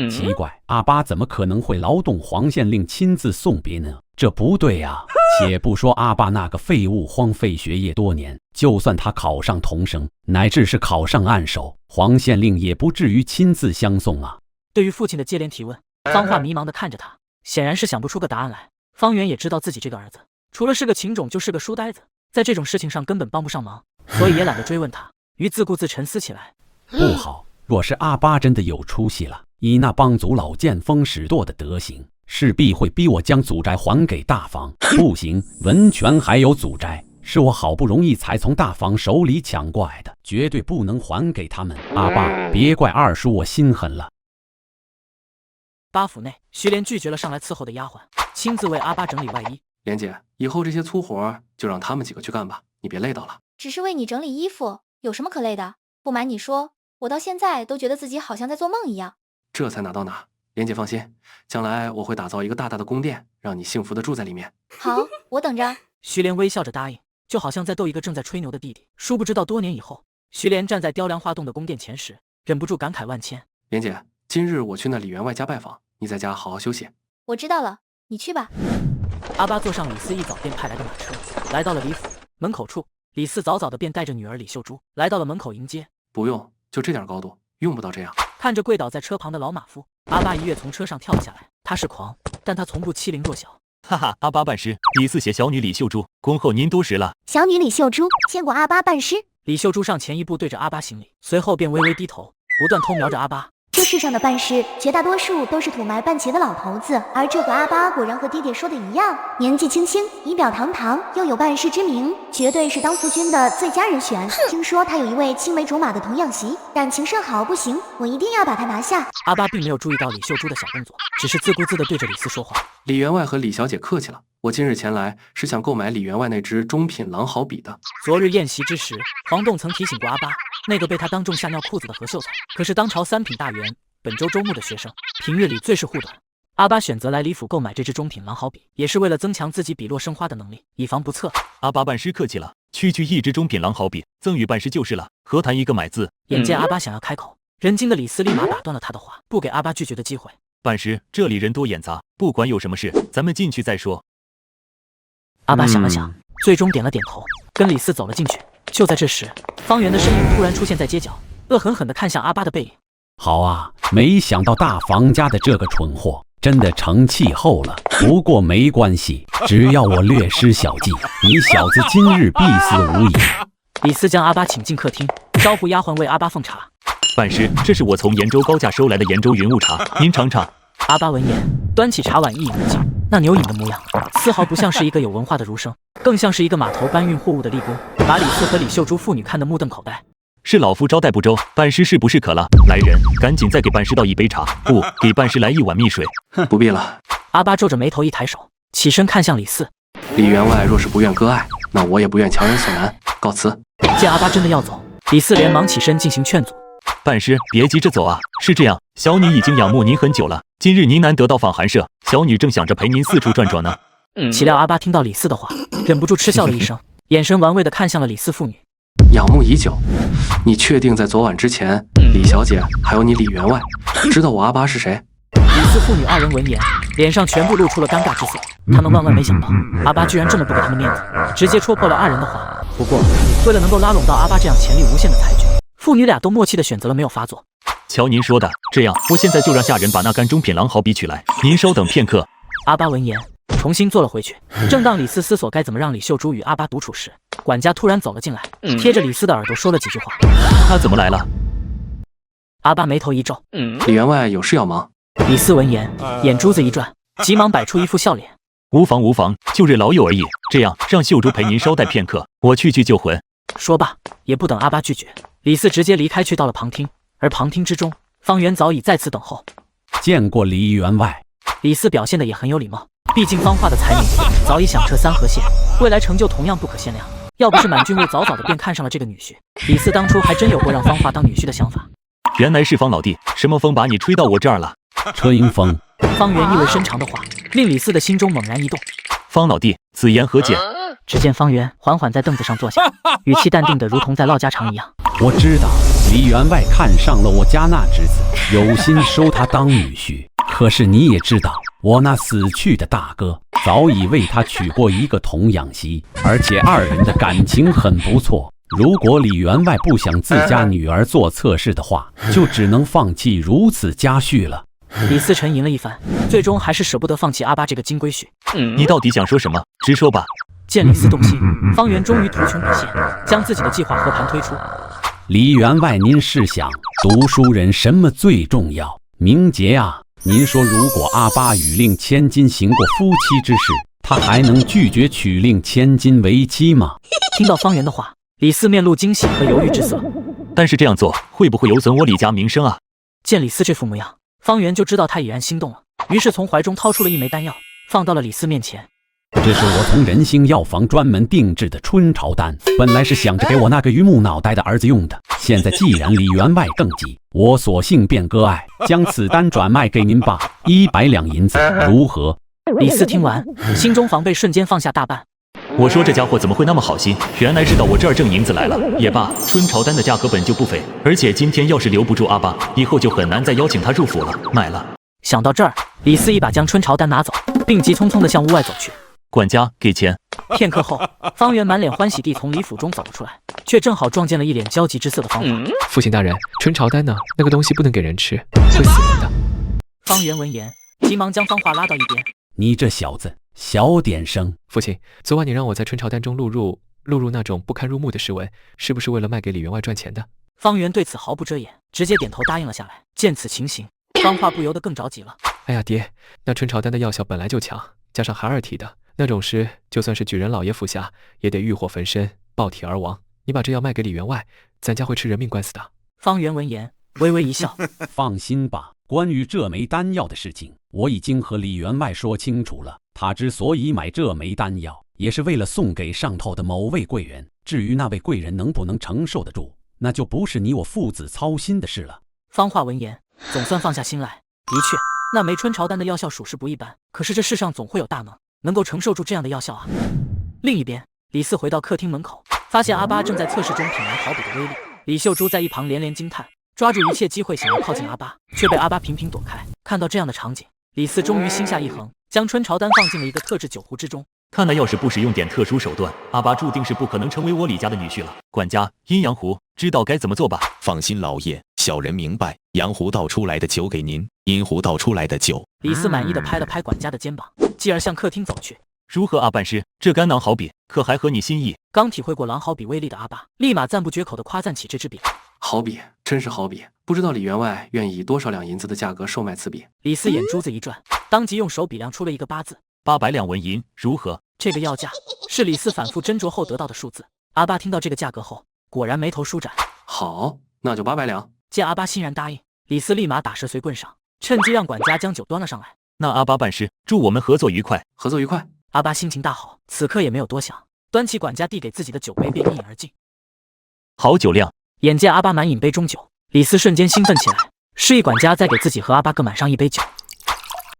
奇怪，阿巴怎么可能会劳动黄县令亲自送别呢？这不对啊！且不说阿巴那个废物荒废学业多年，就算他考上童生，乃至是考上按手，黄县令也不至于亲自相送啊。对于父亲的接连提问，方化迷茫地看着他，显然是想不出个答案来。方圆也知道自己这个儿子除了是个情种就是个书呆子，在这种事情上根本帮不上忙，所以也懒得追问他，于自顾自沉思起来。不好，若是阿巴真的有出息了，以那帮族老见风使舵的德行，势必会逼我将祖宅还给大房。不行，文泉还有祖宅，是我好不容易才从大房手里抢过来的，绝对不能还给他们。阿爸，别怪二叔我心狠了。八府内，徐莲拒绝了上来伺候的丫鬟，亲自为阿巴整理外衣。莲姐，以后这些粗活就让他们几个去干吧，你别累到了。只是为你整理衣服，有什么可累的？不瞒你说，我到现在都觉得自己好像在做梦一样。这才哪到哪，莲姐放心，将来我会打造一个大大的宫殿，让你幸福的住在里面。好，我等着。徐莲微笑着答应，就好像在逗一个正在吹牛的弟弟。殊不知到多年以后，徐莲站在雕梁画栋的宫殿前时，忍不住感慨万千。莲姐，今日我去那李员外家拜访，你在家好好休息。我知道了，你去吧。阿巴坐上李四一早便派来的马车，来到了李府门口处。李四早早的便带着女儿李秀珠来到了门口迎接。不用，就这点高度，用不到这样。看着跪倒在车旁的老马夫，阿巴一跃从车上跳了下来。他是狂，但他从不欺凌弱小。哈哈，阿巴办事，李四携小女李秀珠，恭候您多时了。小女李秀珠见过阿巴办事。李秀珠上前一步对着阿巴行礼，随后便微微低头，不断偷瞄着阿巴。这世上的办事，绝大多数都是土埋半截的老头子，而这个阿巴果然和爹爹说的一样，年纪轻轻，仪表堂堂，又有办事之名，绝对是当夫君的最佳人选。听说他有一位青梅竹马的童养媳，感情甚好，不行，我一定要把他拿下。阿巴并没有注意到李秀珠的小动作，只是自顾自地对着李斯说话。李员外和李小姐客气了，我今日前来是想购买李员外那支中品狼毫笔的。昨日宴席之时，黄栋曾提醒过阿巴，那个被他当众吓尿裤子的何秀才，可是当朝3品大员，本州州牧的学生，平日里最是护短。阿巴选择来李府购买这支中品狼毫笔，也是为了增强自己笔落生花的能力，以防不测。阿巴办事客气了，区区一支中品狼毫笔，赠与办事就是了，何谈一个买字？眼见阿巴想要开口，人精的李斯立马打断了他的话，不给阿巴拒绝的机会。办事这里人多眼杂，不管有什么事，咱们进去再说。阿巴想了想，最终点了点头，跟李斯走了进去。就在这时，方圆的身影突然出现在街角，恶狠狠地看向阿巴的背影。好啊，没想到大房家的这个蠢货真的成气候了。不过没关系，只要我略施小计，你小子今日必死无疑。李斯将阿巴请进客厅，招呼丫鬟为阿巴奉茶。办事，这是我从延州高价收来的延州云雾茶，您尝尝。阿巴闻言，端起茶碗一饮而尽，那牛饮的模样，丝毫不像是一个有文化的儒生，更像是一个码头搬运货物的力工，把李斯和李秀珠父女看得目瞪口呆。是老夫招待不周，办事是不是渴了？来人，赶紧再给办事倒一杯茶，不，给办事来一碗蜜水。不必了。阿巴皱着眉头一抬手，起身看向李斯。李员外若是不愿割爱，那我也不愿强人所难，告辞。见阿巴真的要走，李斯连忙起身进行劝阻。办事别急着走啊，是这样，小女已经仰慕您很久了，今日您难得到访寒舍，小女正想着陪您四处转转呢。岂料阿巴听到李斯的话，忍不住嗤笑了一声，眼神玩味地看向了李斯父女。仰慕已久，你确定在昨晚之前，李小姐还有你李员外知道我阿巴是谁？李斯父女二人闻言，脸上全部露出了尴尬之色。他们万万没想到，阿巴居然这么不给他们面子，直接戳破了二人的谎。不过，为了能够拉拢到阿巴这样潜力无限的才俊，父女俩都默契地选择了没有发作。瞧您说的，这样，我现在就让下人把那杆中品狼毫笔取来，您稍等片刻。阿巴闻言，重新坐了回去。正当李斯思索该怎么让李秀珠与阿巴独处时，管家突然走了进来，贴着李斯的耳朵说了几句话。他怎么来了？阿巴眉头一皱，李员外有事要忙。李斯闻言，眼珠子一转，急忙摆出一副笑脸。无妨无妨，就是老友而已。这样，让秀珠陪您稍待片刻，我去救魂。说罢，也不等阿巴拒绝，李斯直接离开，去到了旁厅。而旁厅之中，方圆早已在此等候。见过李员外。李斯表现的也很有礼貌，毕竟方画的才名早已响彻三河县，未来成就同样不可限量。要不是满郡尉早早的便看上了这个女婿，李斯当初还真有过让方画当女婿的想法。原来是方老弟，什么风把你吹到我这儿了？春风。方圆意味深长的话，令李斯的心中猛然一动。方老弟，此言何解？只见方圆缓缓在凳子上坐下，语气淡定的如同在唠家常一样。我知道李员外看上了我家那侄子，有心收他当女婿。可是你也知道，我那死去的大哥早已为他娶过一个童养媳，而且二人的感情很不错。如果李员外不想自家女儿做侧室的话，就只能放弃如此家婿了。李斯沉吟了一番，最终还是舍不得放弃阿巴这个金龟婿。你到底想说什么？直说吧。见李斯动心，方圆终于图穷匕现，将自己的计划和盘推出。李员外，您试想，读书人什么最重要？名节啊！您说，如果阿巴与令千金行过夫妻之事，他还能拒绝娶令千金为妻吗？听到方圆的话，李斯面露惊喜和犹豫之色。但是这样做会不会有损我李家名声啊？见李斯这副模样，方圆就知道他已然心动了，于是从怀中掏出了一枚丹药，放到了李斯面前。这是我从仁兴药房专门定制的春潮丹，本来是想着给我那个榆木脑袋的儿子用的。现在既然李员外更急，我索性便割爱，将此丹转卖给您罢，100两银子，如何？李斯听完，心中防备瞬间放下大半。我说这家伙怎么会那么好心？原来是到我这儿挣银子来了。也罢，春潮丹的价格本就不菲，而且今天要是留不住阿巴，以后就很难再邀请他入府了。买了。想到这儿，李斯一把将春潮丹拿走，并急匆匆地向屋外走去。管家，给钱。片刻后，方圆满脸欢喜地从李府中走了出来，却正好撞见了一脸焦急之色的方华。父亲大人，春潮丹呢？那个东西不能给人吃，会死人的。方圆闻言，急忙将方华拉到一边。你这小子，小点声！父亲，昨晚你让我在春潮丹中录入那种不堪入目的诗文，是不是为了卖给李员外赚钱的？方圆对此毫不遮掩，直接点头答应了下来。见此情形，方画不由得更着急了。哎呀爹，那春潮丹的药效本来就强，加上孩儿提的那种事，就算是举人老爷服下，也得欲火焚身，爆体而亡。你把这药卖给李员外，咱家会吃人命官司的。方圆闻言微微一笑，放心吧，关于这枚丹药的事情，我已经和李员外说清楚了。他之所以买这枚丹药，也是为了送给上头的某位贵人。至于那位贵人能不能承受得住，那就不是你我父子操心的事了。方画闻言，总算放下心来。的确，那枚春潮丹的药效属实不一般，可是这世上总会有大能够承受住这样的药效啊。另一边，李四回到客厅门口，发现阿巴正在测试中品蓝好笔的威力。李秀珠在一旁连连惊叹，抓住一切机会想要靠近阿巴，却被阿巴频频躲开。看到这样的场景，李四终于心下一横，将春潮丹放进了一个特制酒壶之中。看来要是不使用点特殊手段，阿巴注定是不可能成为我李家的女婿了。管家，阴阳壶知道该怎么做吧？放心，老爷，小人明白。阳壶倒出来的酒给您，阴壶倒出来的酒。李四满意的拍了拍管家的肩膀，继而向客厅走去。如何啊，半师？这干囊好笔可还合你心意？刚体会过狼好笔威力的阿巴，立马赞不绝口的夸赞起这支笔。好笔，真是好笔！不知道李员外愿意以多少两银子的价格售卖此笔？李四眼珠子一转，当即用手比量出了一个8字。800两纹银，如何？这个要价是李四反复斟酌后得到的数字。阿巴听到这个价格后，果然眉头舒展。好，那就800两。见阿巴欣然答应，李四立马打蛇随棍上，趁机让管家将酒端了上来。那阿巴办事，祝我们合作愉快，合作愉快。阿巴心情大好，此刻也没有多想，端起管家递给自己的酒杯便一饮而尽。好酒量！眼见阿巴满饮杯中酒，李四瞬间兴奋起来，示意管家再给自己和阿巴各满上一杯酒。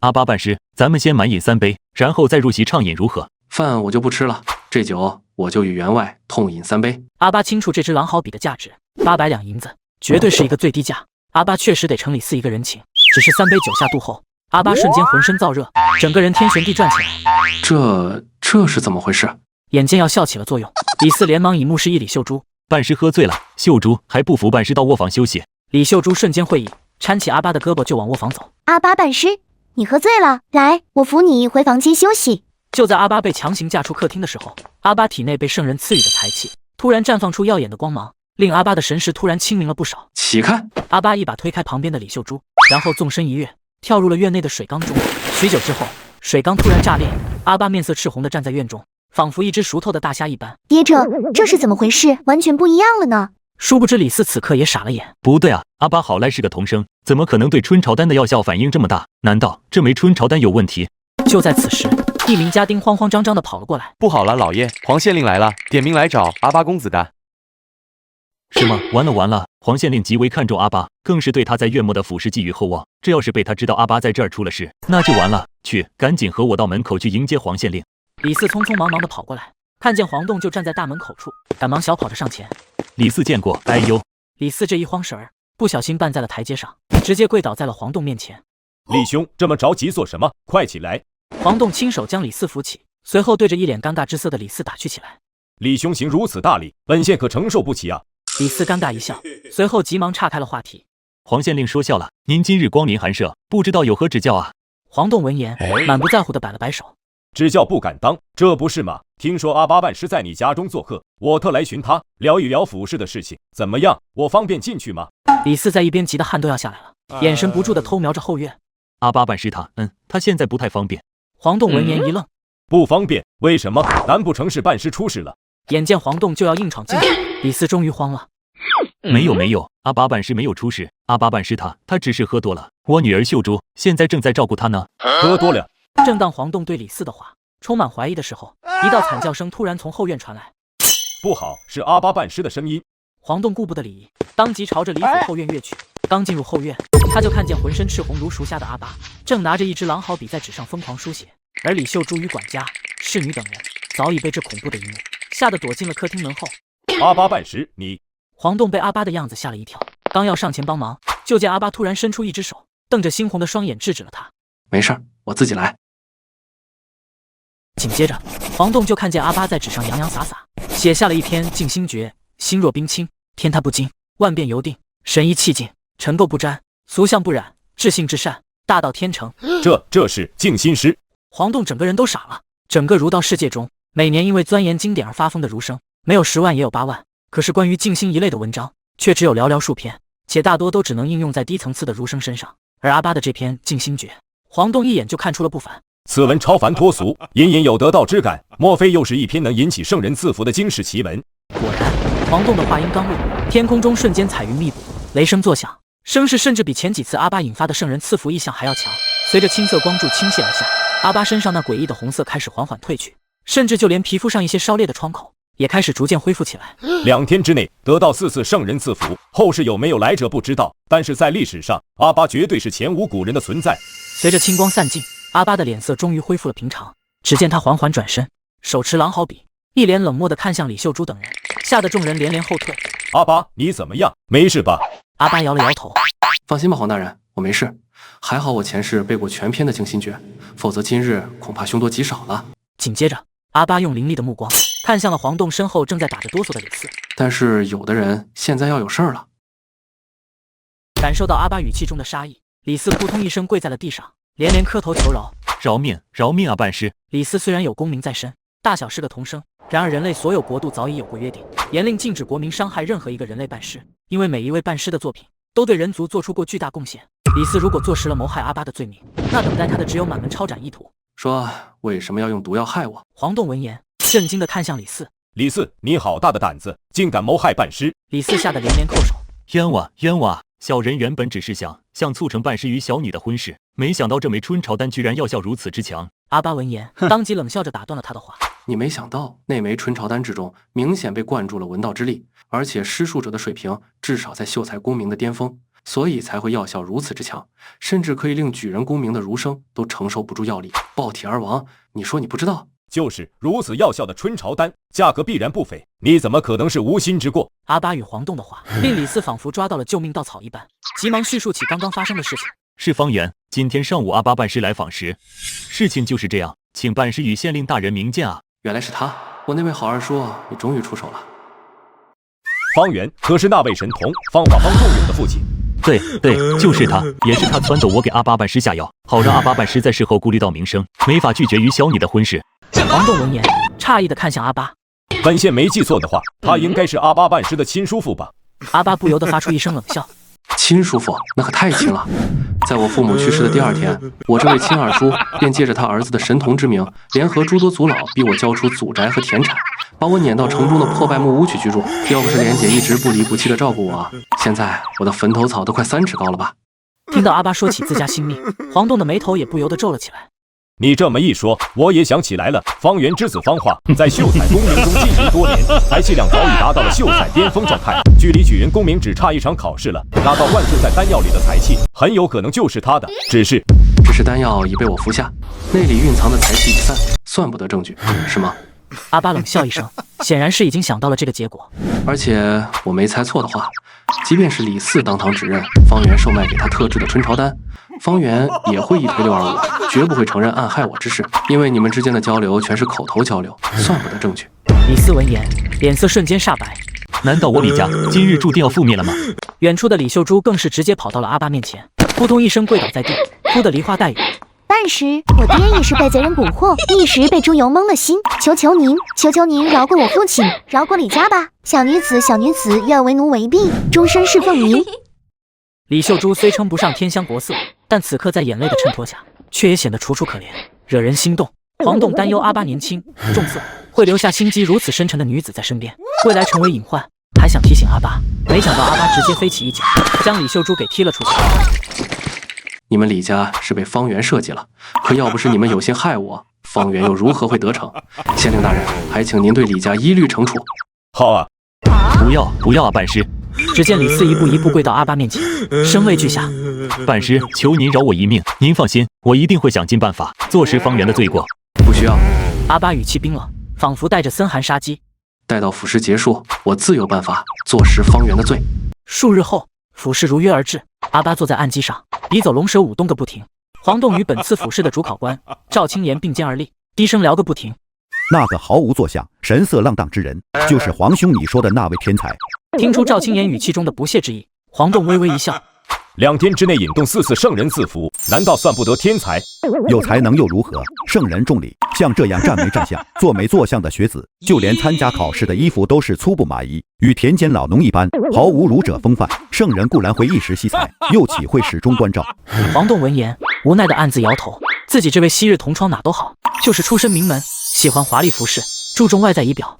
阿巴办事，咱们先满饮3杯，然后再入席畅饮，如何？饭我就不吃了，这酒我就与员外痛饮3杯。阿巴清楚这支狼好笔的价值，800两银子，绝对是一个最低价。阿巴确实得承李四一个人情，只是3杯酒下肚后，阿巴瞬间浑身燥热，整个人天旋地转起来。这是怎么回事？眼见要笑起了作用，李四连忙以目示意李秀珠。半师喝醉了，秀珠还不服半师到卧房休息。李秀珠瞬间会意，搀起阿巴的胳膊就往卧房走。阿巴半师，你喝醉了，来，我扶你回房间休息。就在阿巴被强行架出客厅的时候，阿巴体内被圣人赐予的财气突然绽放出耀眼的光芒，令阿巴的神识突然清明了不少。起开！阿巴一把推开旁边的李秀珠，然后纵身一跃，跳入了院内的水缸中。许久之后，水缸突然炸裂，阿巴面色赤红地站在院中，仿佛一只熟透的大虾一般。爹，这是怎么回事？完全不一样了呢。殊不知李四此刻也傻了眼。不对啊，阿巴好赖是个童生，怎么可能对春潮丹的药效反应这么大？难道这枚春潮丹有问题？就在此时，一名家丁慌慌张张地跑了过来。不好了，老爷，黄县令来了，点名来找阿巴公子的。是吗？完了！黄县令极为看重阿巴，更是对他在岳母的府事寄予厚望。这要是被他知道阿巴在这儿出了事，那就完了。去，赶紧和我到门口去迎接黄县令。李四匆匆忙忙地跑过来，看见黄栋就站在大门口处，赶忙小跑着上前。李四见过，哎呦！李四这一慌神儿，不小心绊在了台阶上，直接跪倒在了黄栋面前。李兄，这么着急做什么？快起来！黄栋亲手将李四扶起，随后对着一脸尴尬之色的李四打趣起来。李兄行如此大礼，本县可承受不起啊！李四尴尬一笑，随后急忙岔开了话题。黄县令说笑了，您今日光临寒舍，不知道有何指教啊？黄栋闻言，满不在乎地摆了摆手。指教不敢当，这不是吗？听说阿巴办师在你家中做客，我特来寻他聊一聊府事的事情，怎么样？我方便进去吗？李四在一边急得汗都要下来了，眼神不住地偷瞄着后院。阿巴办师他现在不太方便。黄栋闻言一愣，不方便？为什么？难不成是办师出事了？眼见黄栋就要硬闯进来，李四终于慌了。没有，阿巴办师没有出事，阿巴办师他只是喝多了。我女儿秀珠现在正在照顾他呢。喝多了。正当黄栋对李四的话充满怀疑的时候，一道惨叫声突然从后院传来。不好，是阿巴办师的声音。黄栋顾不得礼仪，当即朝着李府后院跃去。刚进入后院，他就看见浑身赤红如熟虾的阿巴正拿着一支狼毫笔在纸上疯狂书写，而李秀珠与管家、侍女等人早已被这恐怖的一幕吓得躲进了客厅门后。阿巴办师，你……黄栋被阿巴的样子吓了一跳，刚要上前帮忙，就见阿巴突然伸出一只手，瞪着猩红的双眼制止了他。没事，我自己来。紧接着，黄栋就看见阿巴在纸上洋洋洒洒写下了一篇静心诀：心若冰清，天塌不惊，万变由定，神怡气静，尘垢不沾，俗相不染，至性至善，大道天成。这是静心诗。黄栋整个人都傻了。整个儒道世界中，每年因为钻研经典而发疯的儒生，没有10万也有8万。可是关于静心一类的文章，却只有寥寥数篇，且大多都只能应用在低层次的儒生身上。而阿巴的这篇静心诀，黄栋一眼就看出了不凡。此文超凡脱俗，隐隐有得道之感，莫非又是一篇能引起圣人赐福的经世奇文？果然，黄栋的话音刚落，天空中瞬间彩云密布，雷声作响，声势甚至比前几次阿巴引发的圣人赐福异象还要强。随着青色光柱倾泻而下，阿巴身上那诡异的红色开始缓缓褪去，甚至就连皮肤上一些烧裂的疮口也开始逐渐恢复起来。2天之内得到4次圣人赐福，后世有没有来者不知道，但是在历史上，阿巴绝对是前无古人的存在。随着青光散尽，阿巴的脸色终于恢复了平常。只见他缓缓转身，手持狼毫笔，一脸冷漠地看向李秀珠等人，吓得众人连连后退。阿巴，你怎么样？没事吧？阿巴摇了摇头，放心吧，黄大人，我没事。还好我前世背过全篇的静心诀，否则今日恐怕凶多吉少了。紧接着，阿巴用凌厉的目光看向了黄栋身后正在打着哆嗦的李四。但是有的人现在要有事儿了。感受到阿巴语气中的杀意，李四扑通一声跪在了地上，连连磕头求饶：“饶命，饶命啊，半师！”李四虽然有功名在身，大小是个童生，然而人类所有国度早已有过约定，严令禁止国民伤害任何一个人类半师，因为每一位半师的作品都对人族做出过巨大贡献。李四如果坐实了谋害阿巴的罪名，那等待他的只有满门抄斩一途。说为什么要用毒药害我？黄栋闻言，震惊地看向李四。李四，你好大的胆子，竟敢谋害半师！李四吓得连连叩首。冤枉，冤枉！小人原本只是想促成半师与小女的婚事，没想到这枚春潮丹居然药效如此之强。阿巴闻言，当即冷笑着打断了他的话。你没想到那枚春潮丹之中明显被灌注了文道之力，而且施术者的水平至少在秀才功名的巅峰，所以才会药效如此之强，甚至可以令举人功名的儒生都承受不住药力，爆体而亡。你说你不知道？就是如此药效的春潮丹，价格必然不菲，你怎么可能是无心之过？阿巴与黄栋的话令李四仿佛抓到了救命稻草一般，急忙叙述起刚刚发生的事情。是方圆，今天上午阿巴半师来访时，事情就是这样，请半师与县令大人明鉴啊。原来是他，我那位好二叔，你终于出手了。方圆可是那位神童方法方仲永的父亲？对，就是他，也是他撺掇我给阿巴半师下药，好让阿巴半师在事后顾虑到名声，没法拒绝与小女的婚事。黄栋闻言，诧异地看向阿巴。本县没记错的话，他应该是阿巴半师的亲叔父吧？阿巴不由得发出一声冷笑。亲叔父那可太亲了，在我父母去世的第2天，我这位亲二叔便借着他儿子的神童之名，联合诸多族老逼我交出祖宅和田产，把我撵到城中的破败木屋去居住。要不是莲姐一直不离不弃的照顾我，现在我的坟头草都快3尺高了吧？听到阿巴说起自家性命，黄栋的眉头也不由得皱了起来。你这么一说，我也想起来了。方圆之子方化在秀才功名中浸淫多年，才气量早已达到了秀才巅峰状态，距离举人功名只差一场考试了。那道灌注在丹药里的财气，很有可能就是他的。只是丹药已被我服下，内里蕴藏的财气已散，算不得证据，是吗？阿巴冷笑一声，显然是已经想到了这个结果。而且我没猜错的话，即便是李四当堂指认方圆售卖给他特制的春潮丹，方圆也会一推625，绝不会承认暗害我之事，因为你们之间的交流全是口头交流，算不得证据。李四闻言，脸色瞬间煞白。难道我李家今日注定要覆灭了吗？远处的李秀珠更是直接跑到了阿巴面前，扑通一声跪倒在地，哭得梨花带雨。半师，我爹一时被贼人蛊惑，一时被猪油蒙了心，求求您饶过我父亲，饶过李家吧！小女子愿为奴为婢，终身侍奉您。李秀珠虽称不上天香国色，但此刻在眼泪的衬托下，却也显得楚楚可怜，惹人心动。黄栋担忧阿巴年轻重色，会留下心机如此深沉的女子在身边，未来成为隐患，还想提醒阿巴，没想到阿巴直接飞起一脚，将李秀珠给踢了出去。你们李家是被方圆设计了，可要不是你们有心害我，方圆又如何会得逞？县令大人，还请您对李家一律惩处。好啊！不要啊，半师！只见李四一步一步跪到阿巴面前，声泪俱下。半师，求您饶我一命，您放心，我一定会想尽办法坐实方圆的罪过。不需要。阿巴语气冰冷，仿佛带着森寒杀机。待到腐蚀结束，我自有办法坐实方圆的罪。数日后，腐蚀如约而至。阿巴坐在案几上，笔走龙蛇舞动个不停。黄栋与本次腐蚀的主考官赵青岩并肩而立，低声聊个不停。那个毫无作相、神色浪荡之人，就是皇兄你说的那位天才。听出赵青岩语气中的不屑之意，黄栋微微一笑。 2天之内引动4次圣人赐福，难道算不得天才？有才能又如何？圣人重礼，像这样站没站相、坐没坐相的学子，就连参加考试的衣服都是粗布麻衣，与田间老农一般，毫无儒者风范。圣人固然会一时惜才，又岂会始终关照？黄栋闻言，无奈的暗自摇头，自己这位昔日同窗哪都好，就是出身名门，喜欢华丽服饰，注重外在仪表。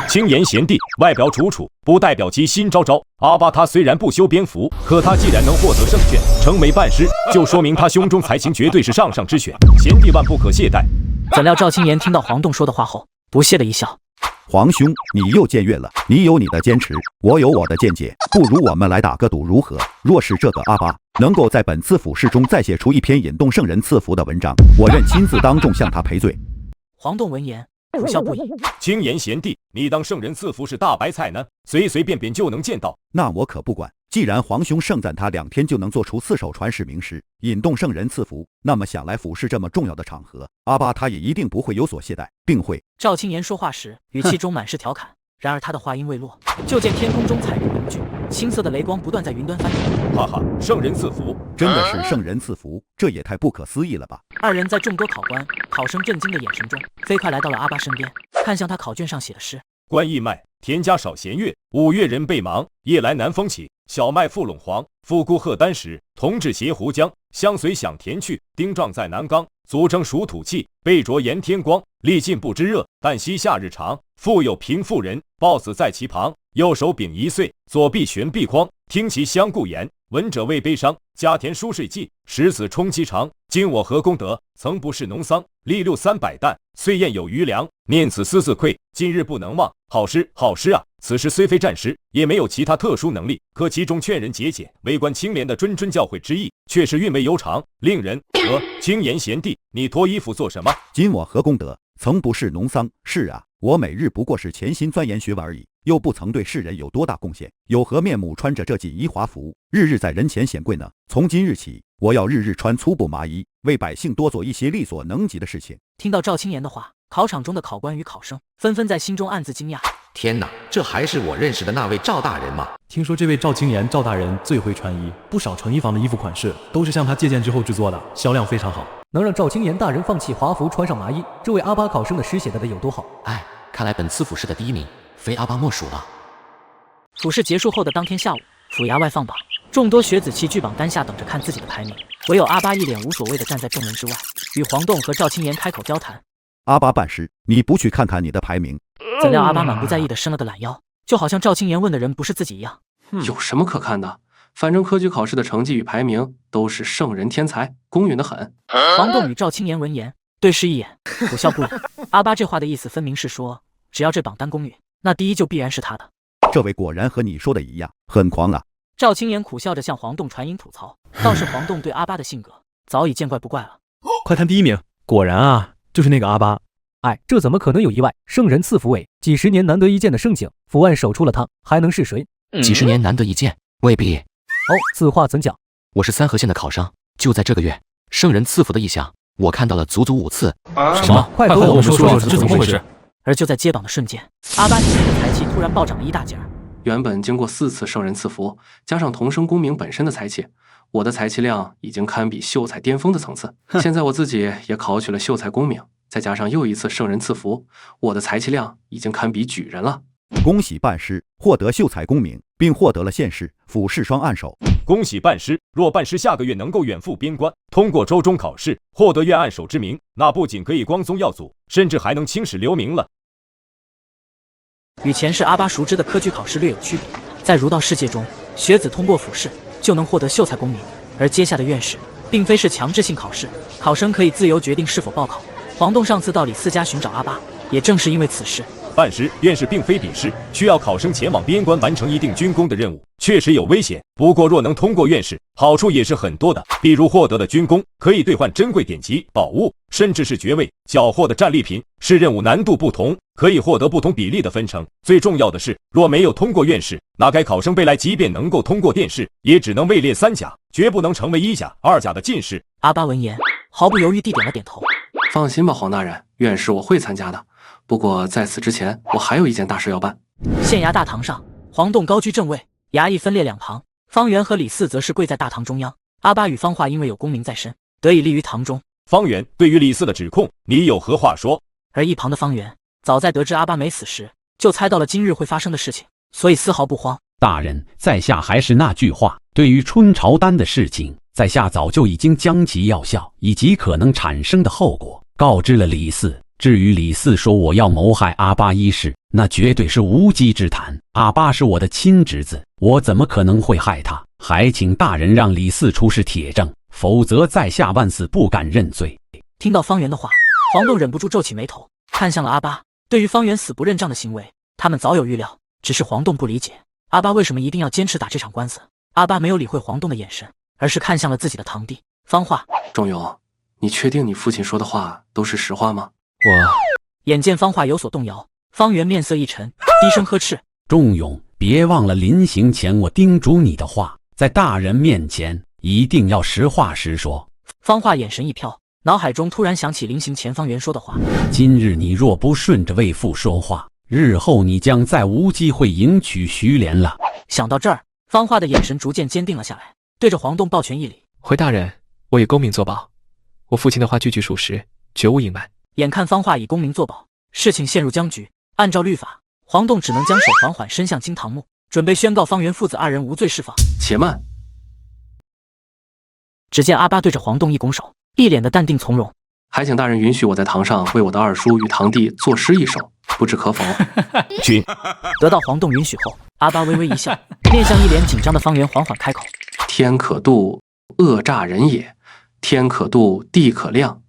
轻言贤弟，外表楚楚，不代表其心昭昭。阿巴他虽然不修边幅，可他既然能获得圣卷，成为半师，就说明他胸中才情绝对是上上之选，贤弟万不可懈怠。怎料赵青言听到黄栋说的话后，不屑的一笑：“皇兄，你又僭越了。你有你的坚持，我有我的见解，不如我们来打个赌，如何？若是这个阿巴能够在本次府试中再写出一篇引动圣人赐福的文章，我愿亲自当众向他赔罪。”黄栋闻言苦笑不已：“轻言贤弟，你当圣人赐福是大白菜呢？随随便便就能见到？那我可不管。既然皇兄盛赞他2天就能做出4首传世名诗，引动圣人赐福，那么想来府试这么重要的场合，阿巴他也一定不会有所懈怠，并会……”赵青言说话时语气中满是调侃，然而他的话音未落，就见天空中彩云凝聚，青色的雷光不断在云端翻腾。哈哈，圣人赐福，真的是圣人赐福，这也太不可思议了吧！二人在众多考官、考生震惊的眼神中，飞快来到了阿巴身边，看向他考卷上写的诗：“关义麦，田家少闲月，五月人备忙，夜来南风起。小麦覆陇黄，复孤鹤丹石，同治斜湖江，相随响田去，丁壮在南冈，足蒸属土气，背着炎天光，历尽不知热，但惜夏日长。复有贫妇人，抱子在其旁，右手秉1岁，左臂悬臂筐，听其相顾言，闻者未悲伤，家田疏水尽，使子充其长。今我何功德，曾不是农桑，历6 300担，虽燕有余粮，念此思自愧，今日不能忘。好诗，好诗啊！此诗虽非战诗，也没有其他特殊能力，可其中劝人节俭、为官清廉的谆谆教诲之意，却是韵味悠长，令人轻言贤弟，你脱衣服做什么？今我何功德，曾不是农桑。是啊，我每日不过是潜心钻研学问而已，又不曾对世人有多大贡献，有何面目穿着这锦衣华服，日日在人前显贵呢？从今日起，我要日日穿粗布麻衣，为百姓多做一些力所能及的事情。”听到赵青言的话，考场中的考官与考生纷纷在心中暗自惊讶：“天哪，这还是我认识的那位赵大人吗？听说这位赵青言赵大人最会穿衣，不少成衣坊的衣服款式都是向他借鉴之后制作的，销量非常好。能让赵青言大人放弃华服穿上麻衣，这位阿巴考生的诗写得有多好？哎，看来本次府试的第1名非阿巴莫属了。”府试结束后的当天下午，府衙外放榜，众多学子齐聚榜单下等着看自己的排名，唯有阿巴一脸无所谓的站在众人之外，与黄栋和赵青言开口交谈。阿巴办事，你不去看看你的排名？怎料阿巴满不在意的伸了个懒腰，就好像赵青言问的人不是自己一样。有什么可看的？反正科举考试的成绩与排名都是圣人天才，公允的很。黄栋与赵青言闻言对视一眼，苦笑不已。阿巴这话的意思分明是说，只要这榜单公允，那第一就必然是他的。这位果然和你说的一样，很狂啊！赵青言苦笑着向黄栋传音吐槽，倒是黄栋对阿巴的性格早已见怪不怪了。快看第1名，果然啊，就是那个阿巴。哎，这怎么可能有意外？圣人赐福为几十年难得一见的盛景，府外守出了他，还能是谁？几十年难得一见，未必。哦，此话怎讲？我是3河县的考生，就在这个月，圣人赐福的意象，我看到了足足5次。什么？快和我们说说这怎么回事？而就在接榜的瞬间，阿巴体内的才气突然暴涨了一大截儿。原本经过4次圣人赐福，加上同生功名本身的才气，我的才气量已经堪比秀才巅峰的层次。现在我自己也考取了秀才功名，再加上又一次圣人赐福，我的才气量已经堪比举人了。恭喜办师获得秀才功名，并获得了县试、府试双按手。恭喜办师，若办师下个月能够远赴边关，通过州中考试，获得院按手之名，那不仅可以光宗耀祖，甚至还能青史留名了。与前世阿巴熟知的科举考试略有区别，在儒道世界中，学子通过府试就能获得秀才功名，而接下的院试并非是强制性考试，考生可以自由决定是否报考。黄栋上次到李四家寻找阿巴，也正是因为此事。办师、院试并非笔试，需要考生前往边关完成一定军功的任务，确实有危险。不过若能通过院试，好处也是很多的，比如获得的军功可以兑换珍贵典籍、宝物，甚至是爵位；缴获的战利品是任务难度不同，可以获得不同比例的分成。最重要的是，若没有通过院试，那该考生未来即便能够通过殿试，也只能位列3甲，绝不能成为1甲、2甲的进士。阿巴闻言，毫不犹豫地点了点头。放心吧，黄大人，院试我会参加的。不过在此之前，我还有一件大事要办。县衙大堂上，黄栋高居正位，衙役分列两旁，方圆和李四则是跪在大堂中央。阿巴与方化因为有功名在身，得以立于堂中。方圆，对于李四的指控，你有何话说？而一旁的方圆早在得知阿巴没死时，就猜到了今日会发生的事情，所以丝毫不慌。大人，在下还是那句话，对于春潮丹的事情，在下早就已经将其药效以及可能产生的后果告知了李四。至于李四说我要谋害阿巴一事，那绝对是无稽之谈。阿巴是我的亲侄子，我怎么可能会害他？还请大人让李四出示铁证，否则在下万死不敢认罪。听到方圆的话，黄栋忍不住皱起眉头，看向了阿巴。对于方圆死不认账的行为，他们早有预料，只是黄栋不理解阿巴为什么一定要坚持打这场官司。阿巴没有理会黄栋的眼神，而是看向了自己的堂弟方化。仲永，你确定你父亲说的话都是实话吗？眼见方化有所动摇，方圆面色一沉，低声呵斥：仲永，别忘了临行前我叮嘱你的话，在大人面前一定要实话实说。方化眼神一飘，脑海中突然想起临行前方圆说的话：今日你若不顺着为父说话，日后你将再无机会迎娶徐莲了。想到这儿，方化的眼神逐渐坚定了下来，对着黄栋抱拳一礼：回大人，我以功名作保，我父亲的话句句属实，绝无隐瞒。眼看方化以功名作保，事情陷入僵局，按照律法，黄栋只能将手缓缓伸向金堂木，准备宣告方圆父子二人无罪释放。且慢！只见阿巴对着黄栋一拱手，一脸的淡定从容。还请大人允许我在堂上为我的二叔与堂弟作诗一首，不知可否？君。得到黄栋允许后，阿巴微微一笑，面向一脸紧张的方圆缓缓开口：天可度，恶诈人也；天可度，地可量。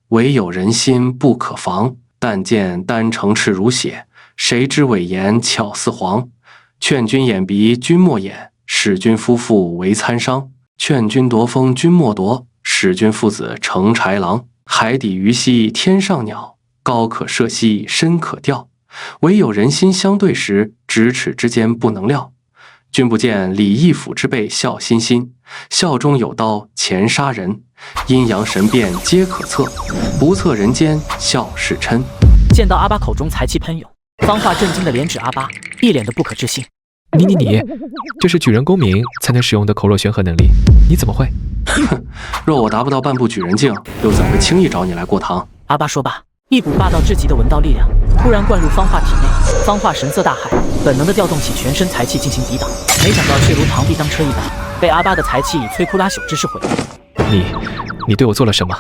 唯有人心不可防，但见丹成赤如血，谁知伪言巧似黄。劝君掩鼻君莫掩，使君夫妇为参商。劝君夺风君莫夺，使君父子成豺狼。海底鱼戏天上鸟，高可涉溪深可钓。唯有人心相对时，咫尺之间不能料。君不见李义府之辈笑欣欣，笑中有刀前杀人。阴阳神变皆可测，不测人间笑是嗔。见到阿巴口中财气喷涌，方化震惊的连指阿巴，一脸的不可置信：你，这是举人功名才能使用的口若悬河能力，你怎么会？哼，若我达不到半步举人境，又怎会轻易找你来过堂？阿巴说罢，一股霸道至极的文道力量突然灌入方化体内，方化神色大骇，本能的调动起全身财气进行抵挡，没想到却如螳臂当车一般，被阿巴的财气以摧枯拉朽之势毁灭。你对我做了什么？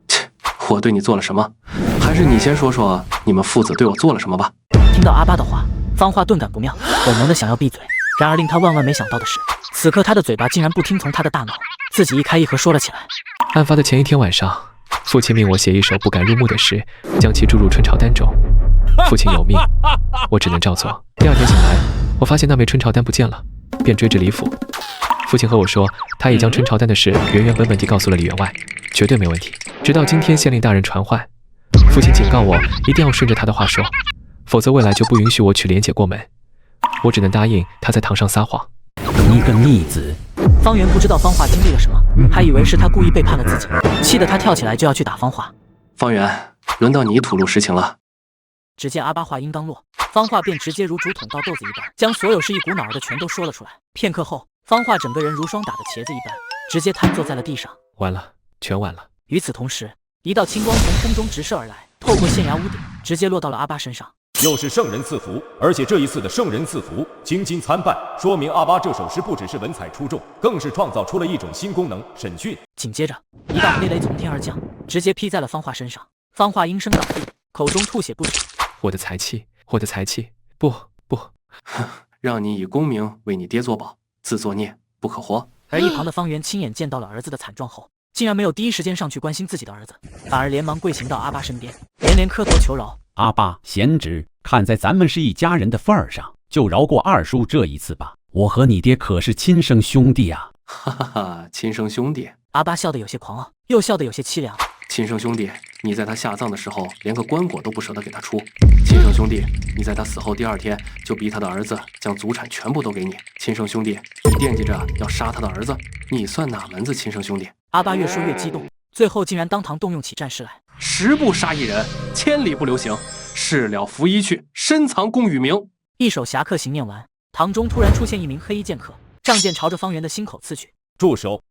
切，我对你做了什么？还是你先说说你们父子对我做了什么吧。听到阿巴的话，方化顿感不妙，本能的想要闭嘴。然而令他万万没想到的是，此刻他的嘴巴竟然不听从他的大脑，自己一开一合说了起来。案发的前一天晚上，父亲命我写一首不敢入目的诗，将其注入春潮丹中。父亲有命，我只能照做。第二天醒来，我发现那枚春潮丹不见了，便追至李府。父亲和我说，他已将春潮丹的事原原本本地告诉了李员外，绝对没问题。直到今天县令大人传唤，父亲警告我一定要顺着他的话说，否则未来就不允许我娶莲姐过门。我只能答应他在堂上撒谎。你个逆子！方圆不知道方化经历了什么，还以为是他故意背叛了自己，气得他跳起来就要去打方化。方圆，轮到你吐露实情了。只见阿巴话音刚落，方化便直接如竹筒倒豆子一般，将所有事一股脑儿的全都说了出来。片刻后，方化整个人如霜打的茄子一般，直接瘫坐在了地上。完了，全完了。与此同时，一道青光从空中直射而来，透过县衙屋顶，直接落到了阿巴身上。又是圣人赐福，而且这一次的圣人赐福精金参半，说明阿巴这首诗不只是文采出众，更是创造出了一种新功能——审讯。紧接着，一道黑雷从天而降，直接劈在了方化身上。方化应声倒地，口中吐血不止。我的财气，我的财气！不，让你以功名为你爹作保，自作孽不可活。而一旁的方圆亲眼见到了儿子的惨状后，竟然没有第一时间上去关心自己的儿子，反而连忙跪行到阿巴身边，连连磕头求饶。阿巴贤侄，看在咱们是一家人的份儿上，就饶过二叔这一次吧。我和你爹可是亲生兄弟啊！哈哈哈，亲生兄弟！阿巴笑得有些狂傲，又笑得有些凄凉。亲生兄弟，你在他下葬的时候连个棺椁都不舍得给他出。亲生兄弟，你在他死后第二天就逼他的儿子将祖产全部都给你。亲生兄弟，你惦记着要杀他的儿子，你算哪门子亲生兄弟？阿巴越说越激动，最后竟然当堂动用起战事来。10步杀一人，千里不留行。事了拂衣去，深藏功与名。一首侠客行念完，堂中突然出现一名黑衣剑客，仗剑朝着方圆的心口刺去。住手！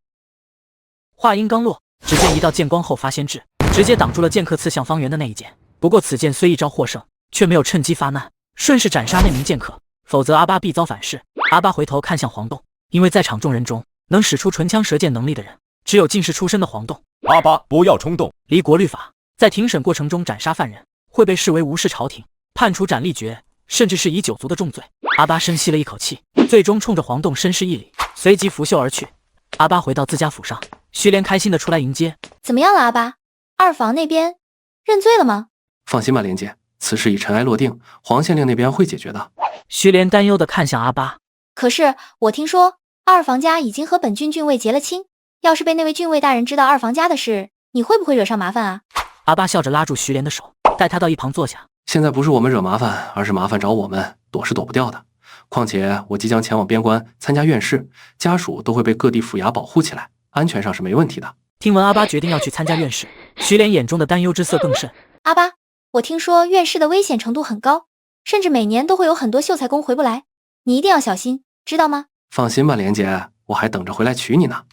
话音刚落，只见一道剑光后发先至，直接挡住了剑客刺向方圆的那一剑。不过此剑虽一招获胜，却没有趁机发难，顺势斩杀那名剑客，否则阿巴必遭反噬。阿巴回头看向黄洞，因为在场众人中能使出唇枪舌剑能力的人，只有进士出身的黄洞。阿巴，不要冲动。离国律法，在庭审过程中斩杀犯人，会被视为无视朝廷，判处斩立决，甚至是以9族的重罪。阿巴深吸了一口气，最终冲着黄洞深施一礼，随即拂袖而去。阿巴回到自家府上，徐莲开心的出来迎接。怎么样了，阿巴？二房那边认罪了吗？放心吧，莲姐，此事已尘埃落定，黄县令那边会解决的。徐莲担忧的看向阿巴。可是我听说二房家已经和本郡尉结了亲，要是被那位郡尉大人知道二房家的事，你会不会惹上麻烦啊？阿巴笑着拉住徐莲的手，带她到一旁坐下。现在不是我们惹麻烦，而是麻烦找我们，躲是躲不掉的。况且我即将前往边关参加院试，家属都会被各地府衙保护起来，安全上是没问题的。听闻阿巴决定要去参加院试，徐莲眼中的担忧之色更甚。阿巴，我听说院试的危险程度很高，甚至每年都会有很多秀才工回不来，你一定要小心，知道吗？放心吧，莲姐，我还等着回来娶你呢。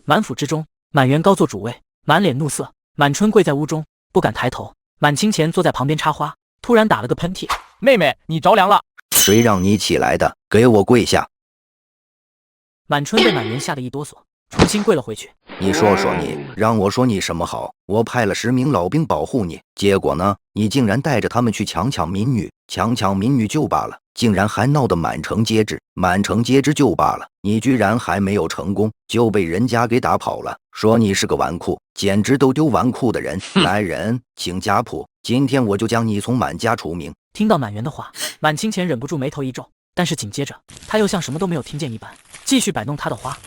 满府之中，满园高坐主位，满脸怒色。满春跪在屋中，不敢抬头。满清前坐在旁边插花，突然打了个喷嚏。妹妹，你着凉了。谁让你起来的？给我跪下！满春被满园吓得一哆嗦，重新跪了回去。你说说你，让我说你什么好？我派了10名老兵保护你，结果呢？你竟然带着他们去抢民女，抢民女就罢了，竟然还闹得满城皆知就罢了，你居然还没有成功，就被人家给打跑了，说你是个纨绔，简直都丢纨绔的人。来人，请家谱，今天我就将你从满家除名。听到满园的话，满清前忍不住眉头一皱，但是紧接着他又像什么都没有听见一般，继续摆弄他的花。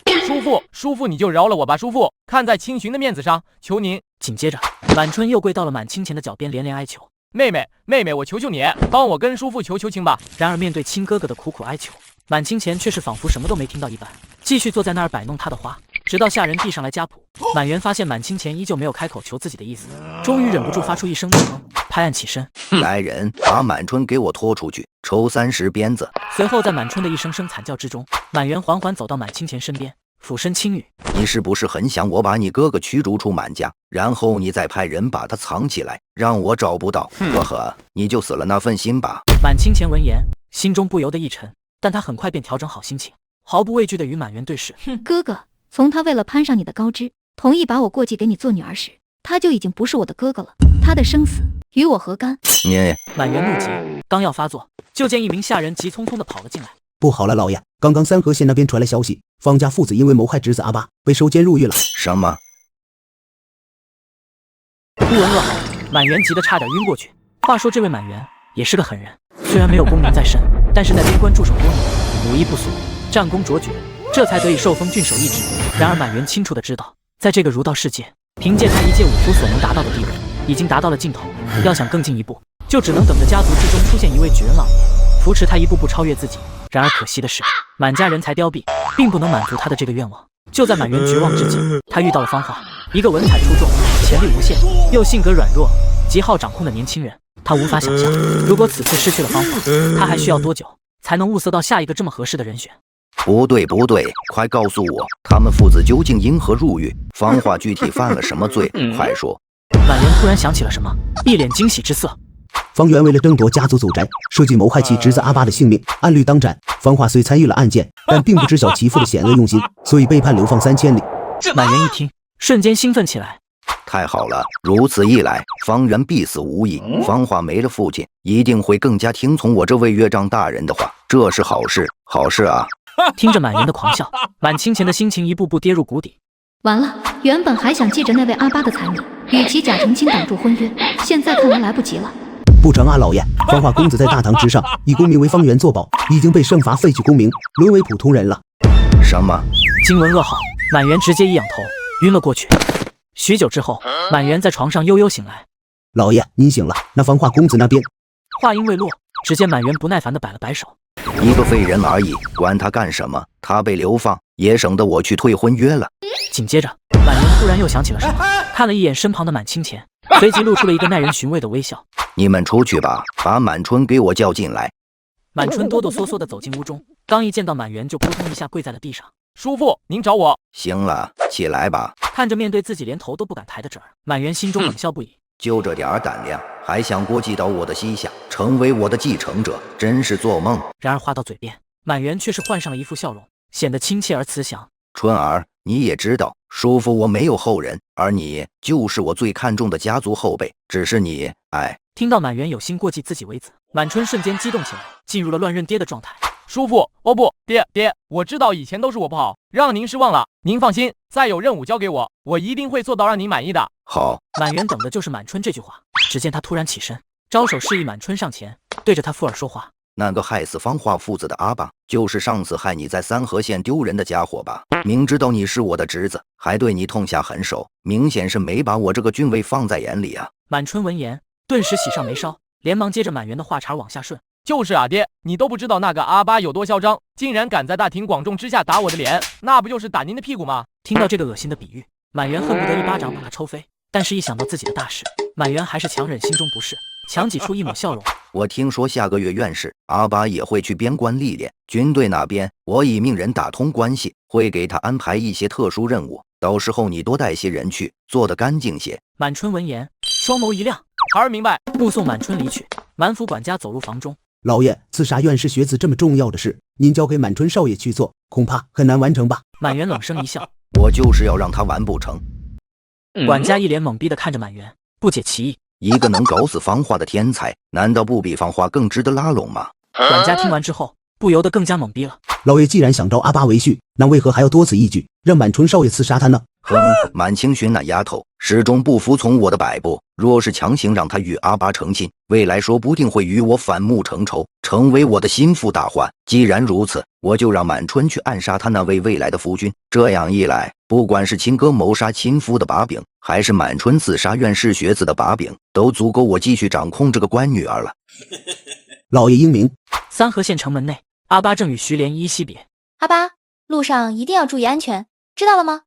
叔父，你就饶了我吧，叔父，看在清巡的面子上，求您。紧接着，满春又跪到了满清前的脚边，连连哀求：妹妹，我求求你，帮我跟叔父求情吧。然而面对亲哥哥的苦苦哀求，满清前却是仿佛什么都没听到一般，继续坐在那儿摆弄他的花，直到下人递上来家谱。满园发现满清前依旧没有开口求自己的意思，终于忍不住发出一声怒哼，拍案起身。来人，把满春给我拖出去，抽30鞭子。随后在满春的一声声惨叫之中，满园缓缓走到满清前身边，俯身轻语：你是不是很想我把你哥哥驱逐出满家，然后你再派人把他藏起来，让我找不到？呵呵，你就死了那份心吧。满清前闻言，心中不由得一沉，但他很快便调整好心情，毫不畏惧地与满园对视。哥哥，从他为了攀上你的高枝，同意把我过继给你做女儿时，他就已经不是我的哥哥了，他的生死与我何干？你……满园怒极，刚要发作，就见一名下人急匆匆地跑了进来。不好了，老爷，刚刚三河县那边传来消息，方家父子因为谋害侄子阿巴，被收监入狱了。什么？不闻噩耗，满园急得差点晕过去。话说这位满园也是个狠人，虽然没有功名在身，但是在边关驻守多年，武艺不俗，战功卓绝，这才得以受封郡守一职。然而满园清楚地知道，在这个儒道世界，凭借他一介武夫所能达到的地位，已经达到了尽头。要想更进一步，就只能等着家族之中出现一位举人老爷，扶持他一步步超越自己。然而可惜的是，满家人才凋敝，并不能满足他的这个愿望。就在满园绝望之际，他遇到了芳华，一个文采出众、潜力无限又性格软弱、极好掌控的年轻人。他无法想象，如果此次失去了芳华，他还需要多久才能物色到下一个这么合适的人选？不对，快告诉我，他们父子究竟因何入狱？芳华具体犯了什么罪？快说！满园突然想起了什么，一脸惊喜之色。方圆为了争夺家族祖宅，设计谋害其侄子阿巴的性命，按律当斩。方华虽参与了案件，但并不知晓其父的险恶用心，所以被判流放3千里。满园一听，瞬间兴奋起来。太好了，如此一来，方圆必死无疑。方华没了父亲，一定会更加听从我这位岳丈大人的话，这是好事，好事啊！听着满园的狂笑，满清前的心情一步步跌入谷底。完了，原本还想借着那位阿巴的才能，与其假成亲挡住婚约，现在看来来不及了。不成啊，老爷，方华公子在大唐之上以功名为方圆作保，已经被圣罚废去功名，沦为普通人了。什么？惊闻噩耗，满园直接一仰头，晕了过去。许久之后，满园在床上悠悠醒来。老爷，您醒了，那方华公子那边……话音未落，只见满园不耐烦地摆了摆手：“一个废人而已，管他干什么？他被流放，也省得我去退婚约了。”紧接着，满园突然又想起了什么，看了一眼身旁的满清前，随即露出了一个耐人寻味的微笑。你们出去吧，把满春给我叫进来。满春哆哆嗦嗦地走进屋中，刚一见到满园，就扑通一下跪在了地上。叔父，您找我。行了，起来吧。看着面对自己连头都不敢抬的侄儿，满园心中冷笑不已。就这点胆量，还想过继到我的膝下，成为我的继承者，真是做梦。然而话到嘴边，满园却是换上了一副笑容，显得亲切而慈祥。春儿，你也知道，叔父我没有后人，而你就是我最看重的家族后辈。只是你，听到满园有心过继自己为子，满春瞬间激动起来，进入了乱认爹的状态。叔父，哦不，爹，我知道以前都是我不好，让您失望了。您放心，再有任务交给我，我一定会做到让您满意的。好。满园等的就是满春这句话。只见他突然起身，招手示意满春上前，对着他附耳说话。那个害死方化父子的阿爸，就是上次害你在三河县丢人的家伙吧？明知道你是我的侄子，还对你痛下狠手，明显是没把我这个郡尉放在眼里啊！满春闻言，顿时喜上眉梢，连忙接着满园的话茬往下顺。就是啊，爹，你都不知道那个阿巴有多嚣张，竟然敢在大庭广众之下打我的脸，那不就是打您的屁股吗？听到这个恶心的比喻，满园恨不得一巴掌把他抽飞，但是一想到自己的大事，满园还是强忍心中不适，强挤出一抹笑容。我听说下个月院士阿巴也会去边关历练，军队那边我已命人打通关系，会给他安排一些特殊任务，到时候你多带些人去，做得干净些。满春闻言，双眸一亮，孩儿明白。目送满春离去，满府管家走入房中。老爷，刺杀院士学子这么重要的事，您交给满春少爷去做，恐怕很难完成吧？满园冷声一笑，我就是要让他完不成。管家一脸懵逼地看着满园，不解其意。一个能搞死方化的天才，难道不比方化更值得拉拢吗？管家听完之后，不由得更加懵逼了。老爷既然想招阿巴为婿，那为何还要多此一举，让满春少爷刺杀他呢？满清寻那丫头始终不服从我的摆布，若是强行让她与阿巴成亲，未来说不定会与我反目成仇，成为我的心腹大患。既然如此，我就让满春去暗杀他那位未来的夫君。这样一来，不管是亲哥谋杀亲夫的把柄，还是满春刺杀院士学子的把柄，都足够我继续掌控这个乖女儿了。老爷英明。三河县城门内，阿巴正与徐莲依依惜别。阿巴，路上一定要注意安全，知道了吗？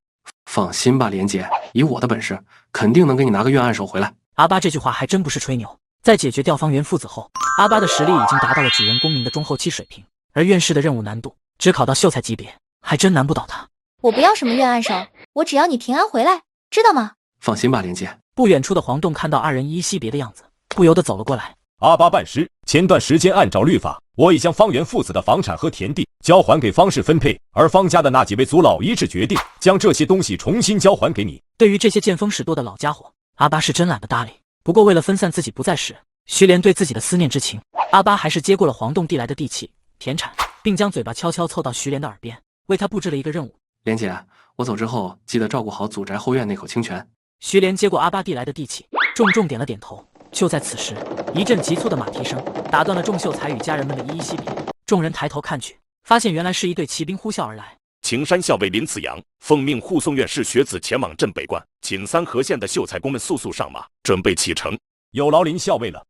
放心吧，莲姐，以我的本事，肯定能给你拿个院案手回来。阿巴这句话还真不是吹牛。在解决调方圆父子后，阿巴的实力已经达到了举人功名的中后期水平，而院士的任务难度只考到秀才级别，还真难不倒他。我不要什么院案手，我只要你平安回来，知道吗？放心吧，莲姐。不远处的黄洞看到二人依依惜别的样子，不由得走了过来。阿巴办事，前段时间按照律法，我已将方圆父子的房产和田地交还给方氏分配，而方家的那几位族老一致决定将这些东西重新交还给你。对于这些见风使舵的老家伙，阿巴是真懒得搭理。不过为了分散自己不在时徐莲对自己的思念之情，阿巴还是接过了黄洞递来的地契田产，并将嘴巴悄悄凑到徐莲的耳边，为他布置了一个任务。莲姐，我走之后记得照顾好祖宅后院那口清泉。徐莲接过阿巴递来的地契，重重点了点头。就在此时，一阵急促的马蹄声打断了众秀才与家人们的依依惜别。众人抬头看去，发现原来是一队骑兵呼啸而来。晴山校尉林子阳奉命护送院士学子前往镇北关，请三河县的秀才公们速速上马，准备启程。有劳林校尉了。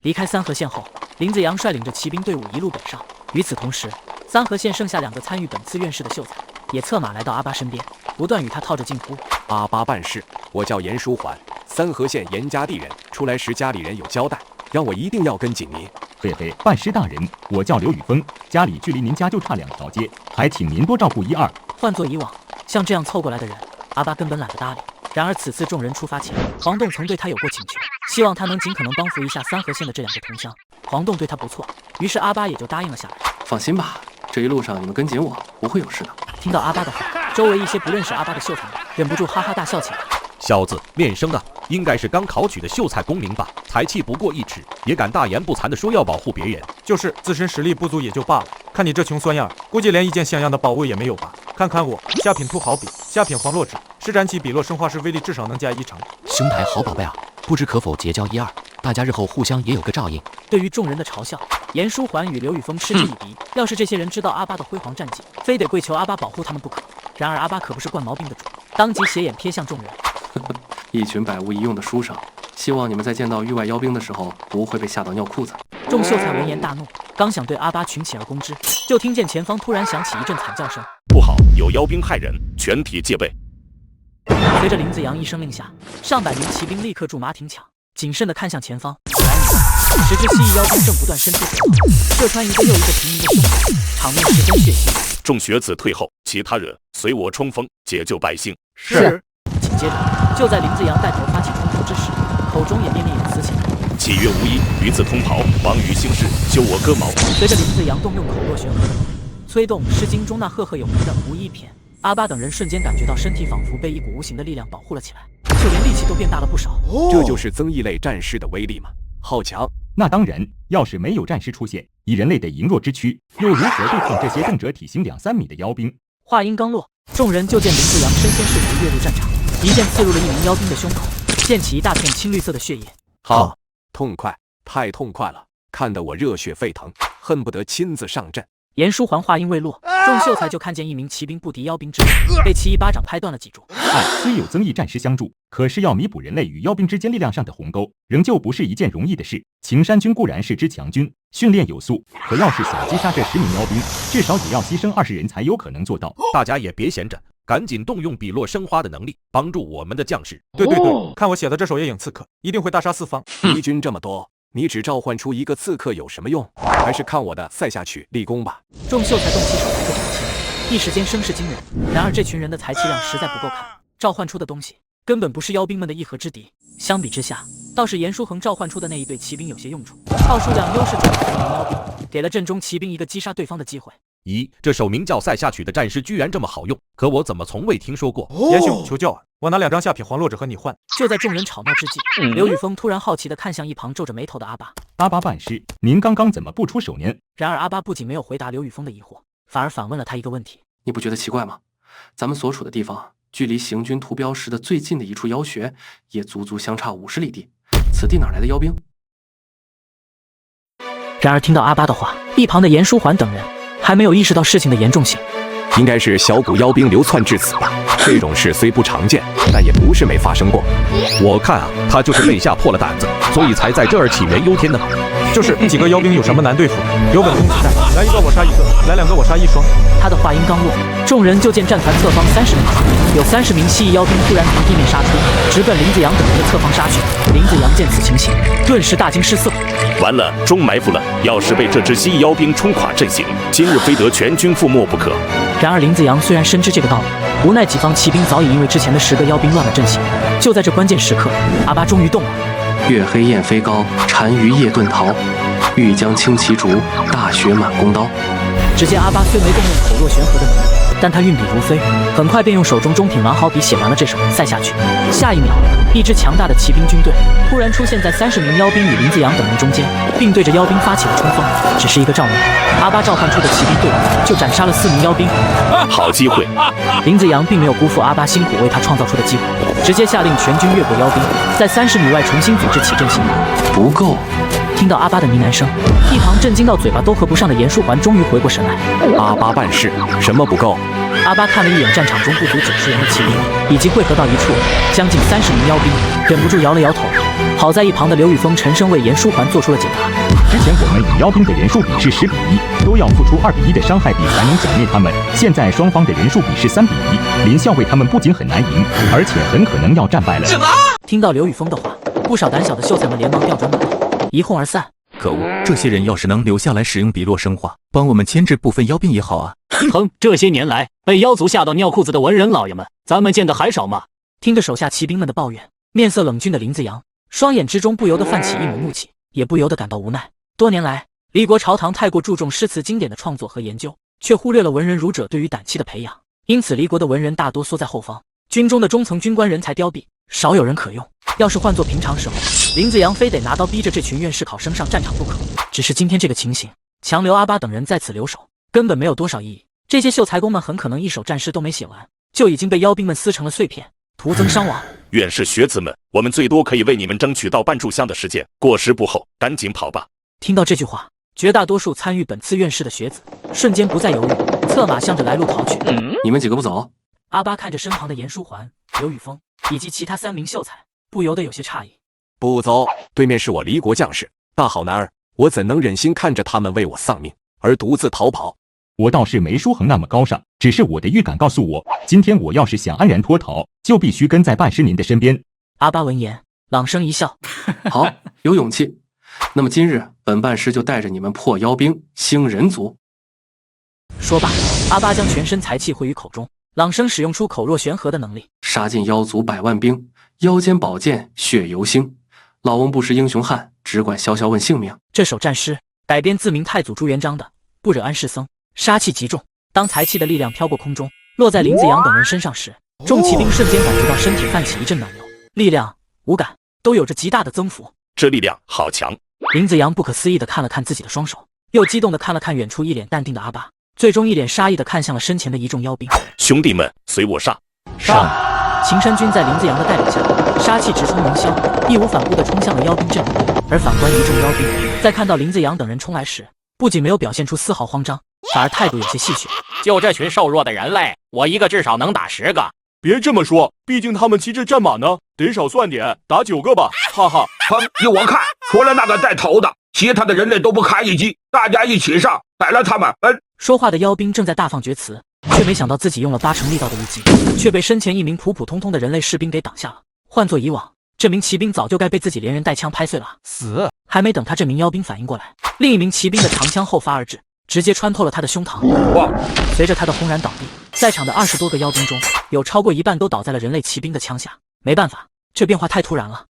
离开三河县后，林子阳率领着骑兵队伍一路北上。与此同时，三河县剩下2个参与本次院试的秀才也策马来到阿巴身边，不断与他套着近乎。阿巴办事，我叫严书桓，三河县严家地人，出来时家里人有交代，让我一定要跟紧您。嘿嘿，拜师大人，我叫刘宇峰，家里距离您家就差2条街，还请您多照顾1、2。换作以往，像这样凑过来的人，阿巴根本懒得搭理。然而此次众人出发前，黄洞曾对他有过请求，希望他能尽可能帮扶一下三河县的这2个同乡。黄洞对他不错，于是阿巴也就答应了下来。放心吧，这一路上你们跟紧我，不会有事的。听到阿巴的话，周围一些不认识阿巴的秀才忍不住哈哈大笑起来。小子面生啊，应该是刚考取的秀才功名吧？才气不过1尺，也敢大言不惭地说要保护别人。就是自身实力不足也就罢了，看你这穷酸样，估计连一件像样的宝物也没有吧？看看我，下品兔毫笔，下品黄落纸，施展起笔落生花时威力至少能加1成。兄台好宝贝啊，不知可否结交1、2，大家日后互相也有个照应。对于众人的嘲笑，严书桓与刘宇峰嗤之以鼻。要是这些人知道阿巴的辉煌战绩，非得跪求阿巴保护他们不可。然而阿巴可不是惯毛病的主，当即斜眼瞥向众人。一群百无一用的书生，希望你们在见到域外妖兵的时候不会被吓到尿裤子。众秀才闻言大怒，刚想对阿巴群起而攻之，就听见前方突然响起一阵惨叫声。不好，有妖兵害人，全体戒备。随着林子阳一声令下，上百名骑兵立刻驻马挺抢，谨慎地看向前方。时至蜥蜴妖兵正不断伸出舌头，射穿一个又一个平民的胸口，场面十分血腥。众学子退后，其他人随我冲锋，解救百姓。是。紧接着，就在林子阳带头发起冲突之时，口中也念念有词起来。契约无一，与子同袍，王于兴师，修我戈矛。随着林子阳动用口若悬河的能力，催动《诗经》中那赫赫有名的无一篇，阿巴等人瞬间感觉到身体仿佛被一股无形的力量保护了起来，就连力气都变大了不少。这就是增益类战士的威力吗？好强！那当然，要是没有战士出现，以人类的羸弱之躯，又如何对抗这些动辄体型2-3米的妖兵？话音刚落，众人就见林子阳身先士卒跃入战场，一剑刺入了一名妖兵的胸口，溅起一大片青绿色的血液。好，痛快，太痛快了，看得我热血沸腾，恨不得亲自上阵。严书桓话音未落，众秀才就看见一名骑兵不敌妖兵之力，被其一巴掌拍断了脊柱。虽有增益战师相助，可是要弥补人类与妖兵之间力量上的鸿沟，仍旧不是一件容易的事。秦山军固然是支强军，训练有素，可要是想击杀这10名妖兵，至少也要牺牲20人才有可能做到。大家也别闲着，赶紧动用笔落生花的能力，帮助我们的将士。对，看我写的这首夜影刺客，一定会大杀四方。敌军这么多，你只召唤出一个刺客有什么用？还是看我的塞下去立功吧。众秀才动起手来各种气，一时间声势惊人。然而这群人的才气量实在不够看，召唤出的东西根本不是妖兵们的一合之敌。相比之下，倒是严书恒召唤出的那一队骑兵有些用处，靠数量优势转服妖兵，给了阵中骑兵一个击杀对方的机会。咦，这首名叫塞下曲的战士居然这么好用，可我怎么从未听说过？严兄，求教啊！我拿2张下品黄络纸和你换。就在众人吵闹之际，刘宇峰突然好奇地看向一旁皱着眉头的阿巴。阿巴办事，您刚刚怎么不出手呢？然而阿巴不仅没有回答刘宇峰的疑惑，反而反问了他一个问题：你不觉得奇怪吗？咱们所处的地方，距离行军图标石的最近的一处妖穴，也足足相差50里地。此地哪来的妖兵？然而听到阿巴的话，一旁的严书桓等人还没有意识到事情的严重性。应该是小股妖兵流窜至此吧。这种事虽不常见，但也不是没发生过。我看啊，他就是被吓破了胆子，所以才在这儿杞人忧天的。就是几个妖兵有什么难对付？有本公子在，来一个我杀一个，来2个我杀一双。他的话音刚落，众人就见战团侧方30米处有30名蜥蜴妖兵突然从地面杀出，直奔林子阳等人的侧方杀去。林子阳见此情形，顿时大惊失色。完了，中埋伏了！要是被这只蜥蜴妖兵冲垮阵型，今日非得全军覆没不可。然而林子阳虽然深知这个道理，无奈己方骑兵早已因为之前的10个妖兵乱了阵型。就在这关键时刻，阿巴终于动了。月黑雁飞高，单于夜遁逃。欲将轻骑逐，大雪满弓刀。只见阿巴虽没动用口若悬河的能力，但他运笔如飞，很快便用手中中品完好笔写完了这首塞下去。下一秒，一支强大的骑兵军队突然出现在30名妖兵与林子阳等人中间，并对着妖兵发起了冲锋。只是一个照面，阿巴召唤出的骑兵队伍就斩杀了4名妖兵。好机会！林子阳并没有辜负阿巴辛苦为他创造出的机会，直接下令全军越过妖兵，在30米外重新组织起阵型。不够。听到阿巴的呢喃声，一旁震惊到嘴巴都合不上的严书桓终于回过神来。阿巴办事，什么不够？阿巴看了一眼战场中不足90人的骑兵，以及汇合到一处将近30名妖兵，忍不住摇了摇头。好在一旁的刘宇峰沉声为严书桓做出了解答。之前我们与妖兵的人数比是10比1，都要付出2比1的伤害比才能剿灭他们。现在双方的人数比是3比1，林校尉他们不仅很难赢，而且很可能要战败了。什么？听到刘宇峰的话，不少胆小的秀才们连忙调转马头，一哄而散。可恶，这些人要是能留下来使用笔落生花，帮我们牵制部分妖兵也好啊。哼，这些年来被妖族吓到尿裤子的文人老爷们，咱们见的还少吗？听着手下骑兵们的抱怨，面色冷峻的林子阳双眼之中不由得泛起一抹怒气，也不由得感到无奈。多年来，离国朝堂太过注重诗词经典的创作和研究，却忽略了文人儒者对于胆气的培养，因此离国的文人大多缩在后方，军中的中层军官人才凋敝，少有人可用。要是换作平常时候，林子阳非得拿刀逼着这群院士考生上战场不可。只是今天这个情形，强留阿巴等人在此留守，根本没有多少意义。这些秀才公们很可能一首战诗都没写完，就已经被妖兵们撕成了碎片，徒增伤亡。院士学子们，我们最多可以为你们争取到半炷香的时间，过时不候，赶紧跑吧。听到这句话，绝大多数参与本次院试的学子瞬间不再犹豫，策马向着来路逃去。你们几个不走？阿巴看着身旁的严书桓、刘宇峰以及其他3名秀才，不由得有些诧异。不走，对面是我离国将士，大好男儿，我怎能忍心看着他们为我丧命而独自逃跑？我倒是没书恒那么高尚，只是我的预感告诉我，今天我要是想安然脱逃，就必须跟在半师您的身边。阿巴闻言，朗声一笑，好，有勇气。那么今日本半师就带着你们破妖兵兴人族。说罢，阿巴将全身财气汇于口中，朗声使用出口若悬河的能力，杀尽妖族100万兵，腰间宝剑血犹兴。老翁不识英雄汉，只管消消问性命。这首战诗改编自明太祖朱元璋的《不惹安世僧》，杀气极重。当财气的力量飘过空中，落在林子阳等人身上时，众骑兵瞬间感觉到身体泛起一阵暖流，力量、五感都有着极大的增幅。这力量好强！林子阳不可思议地看了看自己的双手，又激动地看了看远处一脸淡定的阿巴，最终一脸杀意地看向了身前的一众妖兵。兄弟们，随我上！上！秦山军在林子阳的带领下，杀气直冲云霄，义无反顾地冲向了妖兵阵营。而反观一众妖兵，在看到林子阳等人冲来时，不仅没有表现出丝毫慌张，反而态度有些戏谑。就这群瘦弱的人类，我一个至少能打10个。别这么说，毕竟他们骑着战马呢，得少算点，打9个吧，哈哈。依我看，除了那个带头的，其他的人类都不堪一击，大家一起上，宰了他们！说话的妖兵正在大放厥词，却没想到自己用了80力道的一击，却被身前一名普普通通的人类士兵给挡下了。换做以往，这名骑兵早就该被自己连人带枪拍碎了。死！还没等他这名妖兵反应过来，另一名骑兵的长枪后发而至，直接穿透了他的胸膛。随着他的轰然倒地，在场的20多个妖兵中，有超过一半都倒在了人类骑兵的枪下。没办法，这变化太突然了。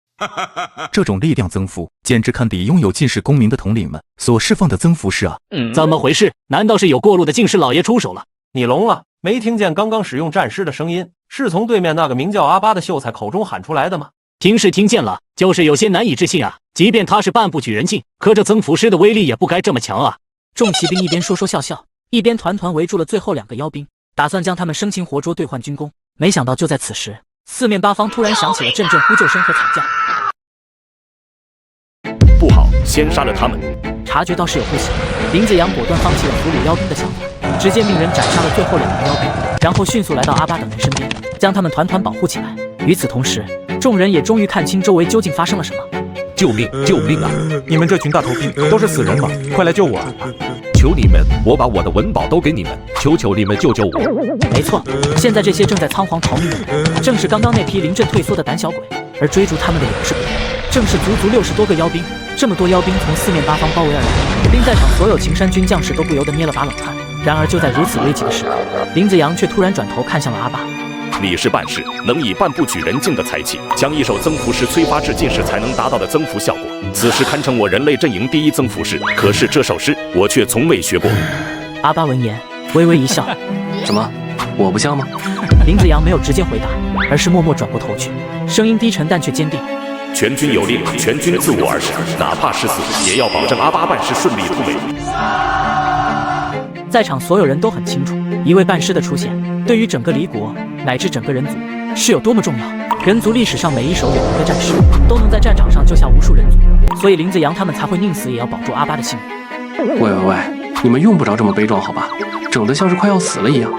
这种力量增幅，简直堪比拥有近视功名的统领们所释放的增幅式啊！怎么回事？难道是有过路的近视老爷出手了？你聋了？没听见刚刚使用战诗的声音，是从对面那个名叫阿巴的秀才口中喊出来的吗？听是听见了，就是有些难以置信啊！即便他是半步举人境，可这增幅师的威力也不该这么强啊！众骑兵一边说说笑笑，一边团团围住了最后2个妖兵，打算将他们生擒活捉兑换军功。没想到就在此时，四面八方突然响起了阵阵呼救声和惨叫。不好，先杀了他们！察觉到事有不喜，林子阳果断放弃了俘虏妖兵的想法，直接命人斩杀了最后2个妖兵，然后迅速来到阿巴等人身边，将他们团团保护起来。与此同时，众人也终于看清周围究竟发生了什么。救命！救命啊！你们这群大头兵都是死人吗？快来救我！求你们，我把我的文宝都给你们，求求你们救救我！没错，现在这些正在仓皇逃命的人，正是刚刚那批临阵退缩的胆小鬼，而追逐他们的也不是别人，正是足足60多个妖兵。这么多妖兵从四面八方包围而来，令在场所有秦山军将士都不由得捏了把冷汗。然而就在如此危急的时刻，林子阳却突然转头看向了阿巴。你是办事能以半步举人境的才气，将一手增幅式催发至尽时才能达到的增幅效果，此时堪称我人类阵营第一增幅式。可是这首诗我却从未学过。阿巴闻言微微一笑，什么？我不像吗？林子阳没有直接回答，而是默默转过头去，声音低沉但却坚定。全军有令，全军自我而始，哪怕是死，也要保证阿巴办事顺利突围。在场所有人都很清楚，一位办事的出现，对于整个离国乃至整个人族是有多么重要。人族历史上每一首有名的战士，都能在战场上救下无数人族，所以林子阳他们才会宁死也要保住阿巴的性命。喂，你们用不着这么悲壮好吧？整得像是快要死了一样。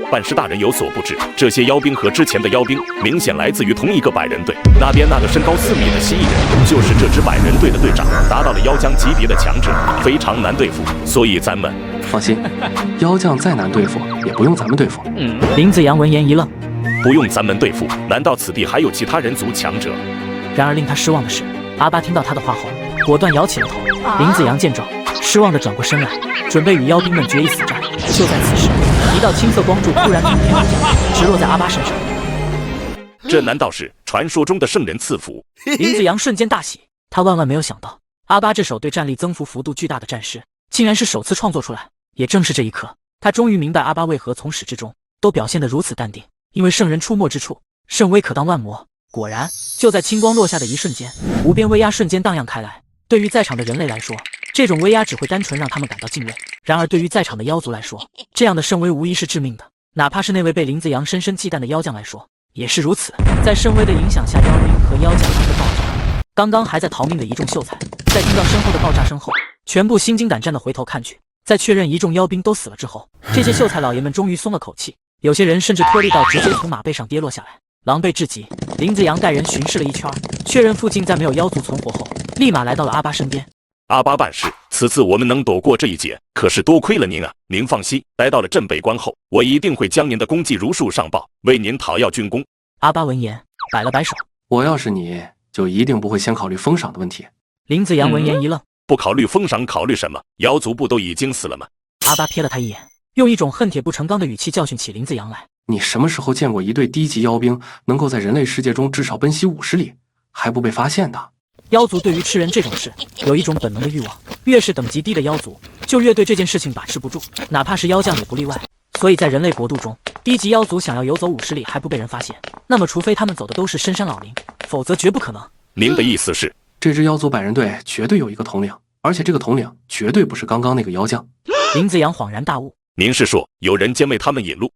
办事大人有所不知，这些妖兵和之前的妖兵明显来自于同一个100人队。那边那个身高4米的蜥蜴人，就是这支100人队的队长，达到了妖将级别的强者，非常难对付。所以咱们放心，妖将再难对付，也不用咱们对付。林子阳闻言一愣，不用咱们对付？难道此地还有其他人族强者？然而令他失望的是，阿巴听到他的话后，果断摇起了头。林子阳见状，失望地转过身来，准备与妖兵们决一死战。就在此时，一道青色光柱突然从天而降，直落在阿巴身上。这难道是传说中的圣人赐福？林子阳瞬间大喜，他万万没有想到，阿巴这首对战力增幅幅度巨大的战诗，竟然是首次创作出来。也正是这一刻，他终于明白阿巴为何从始至终都表现得如此淡定，因为圣人出没之处，圣威可当万魔。果然，就在青光落下的一瞬间，无边威压瞬间荡漾开来。对于在场的人类来说，这种威压只会单纯让他们感到敬畏；然而对于在场的妖族来说，这样的圣威无疑是致命的。哪怕是那位被林子阳深深忌惮的妖将来说，也是如此。在圣威的影响下，妖兵和妖将都爆炸。刚刚还在逃命的一众秀才，在听到身后的爆炸声后，全部心惊胆战地回头看去。在确认一众妖兵都死了之后，这些秀才老爷们终于松了口气，有些人甚至脱力到直接从马背上跌落下来，狼狈至极。林子阳带人巡视了一圈，确认附近再没有妖族存活后，立马来到了阿巴身边。阿巴办事，此次我们能躲过这一劫，可是多亏了您啊！您放心，来到了镇北关后，我一定会将您的功绩如数上报，为您讨要军功。阿巴闻言摆了摆手，我要是你，就一定不会先考虑封赏的问题。林子阳闻言一愣，不考虑封赏，考虑什么？妖族不都已经死了吗？阿巴瞥了他一眼，用一种恨铁不成钢的语气教训起林子阳来。你什么时候见过一队低级妖兵能够在人类世界中至少奔袭50里，还不被发现的？妖族对于吃人这种事有一种本能的欲望，越是等级低的妖族，就越对这件事情把持不住，哪怕是妖将也不例外。所以在人类国度中，低级妖族想要游走50里还不被人发现，那么除非他们走的都是深山老林，否则绝不可能。您的意思是，这支妖族百人队绝对有一个统领，而且这个统领绝对不是刚刚那个妖将。林子阳恍然大悟，您是说有人监为他们引路？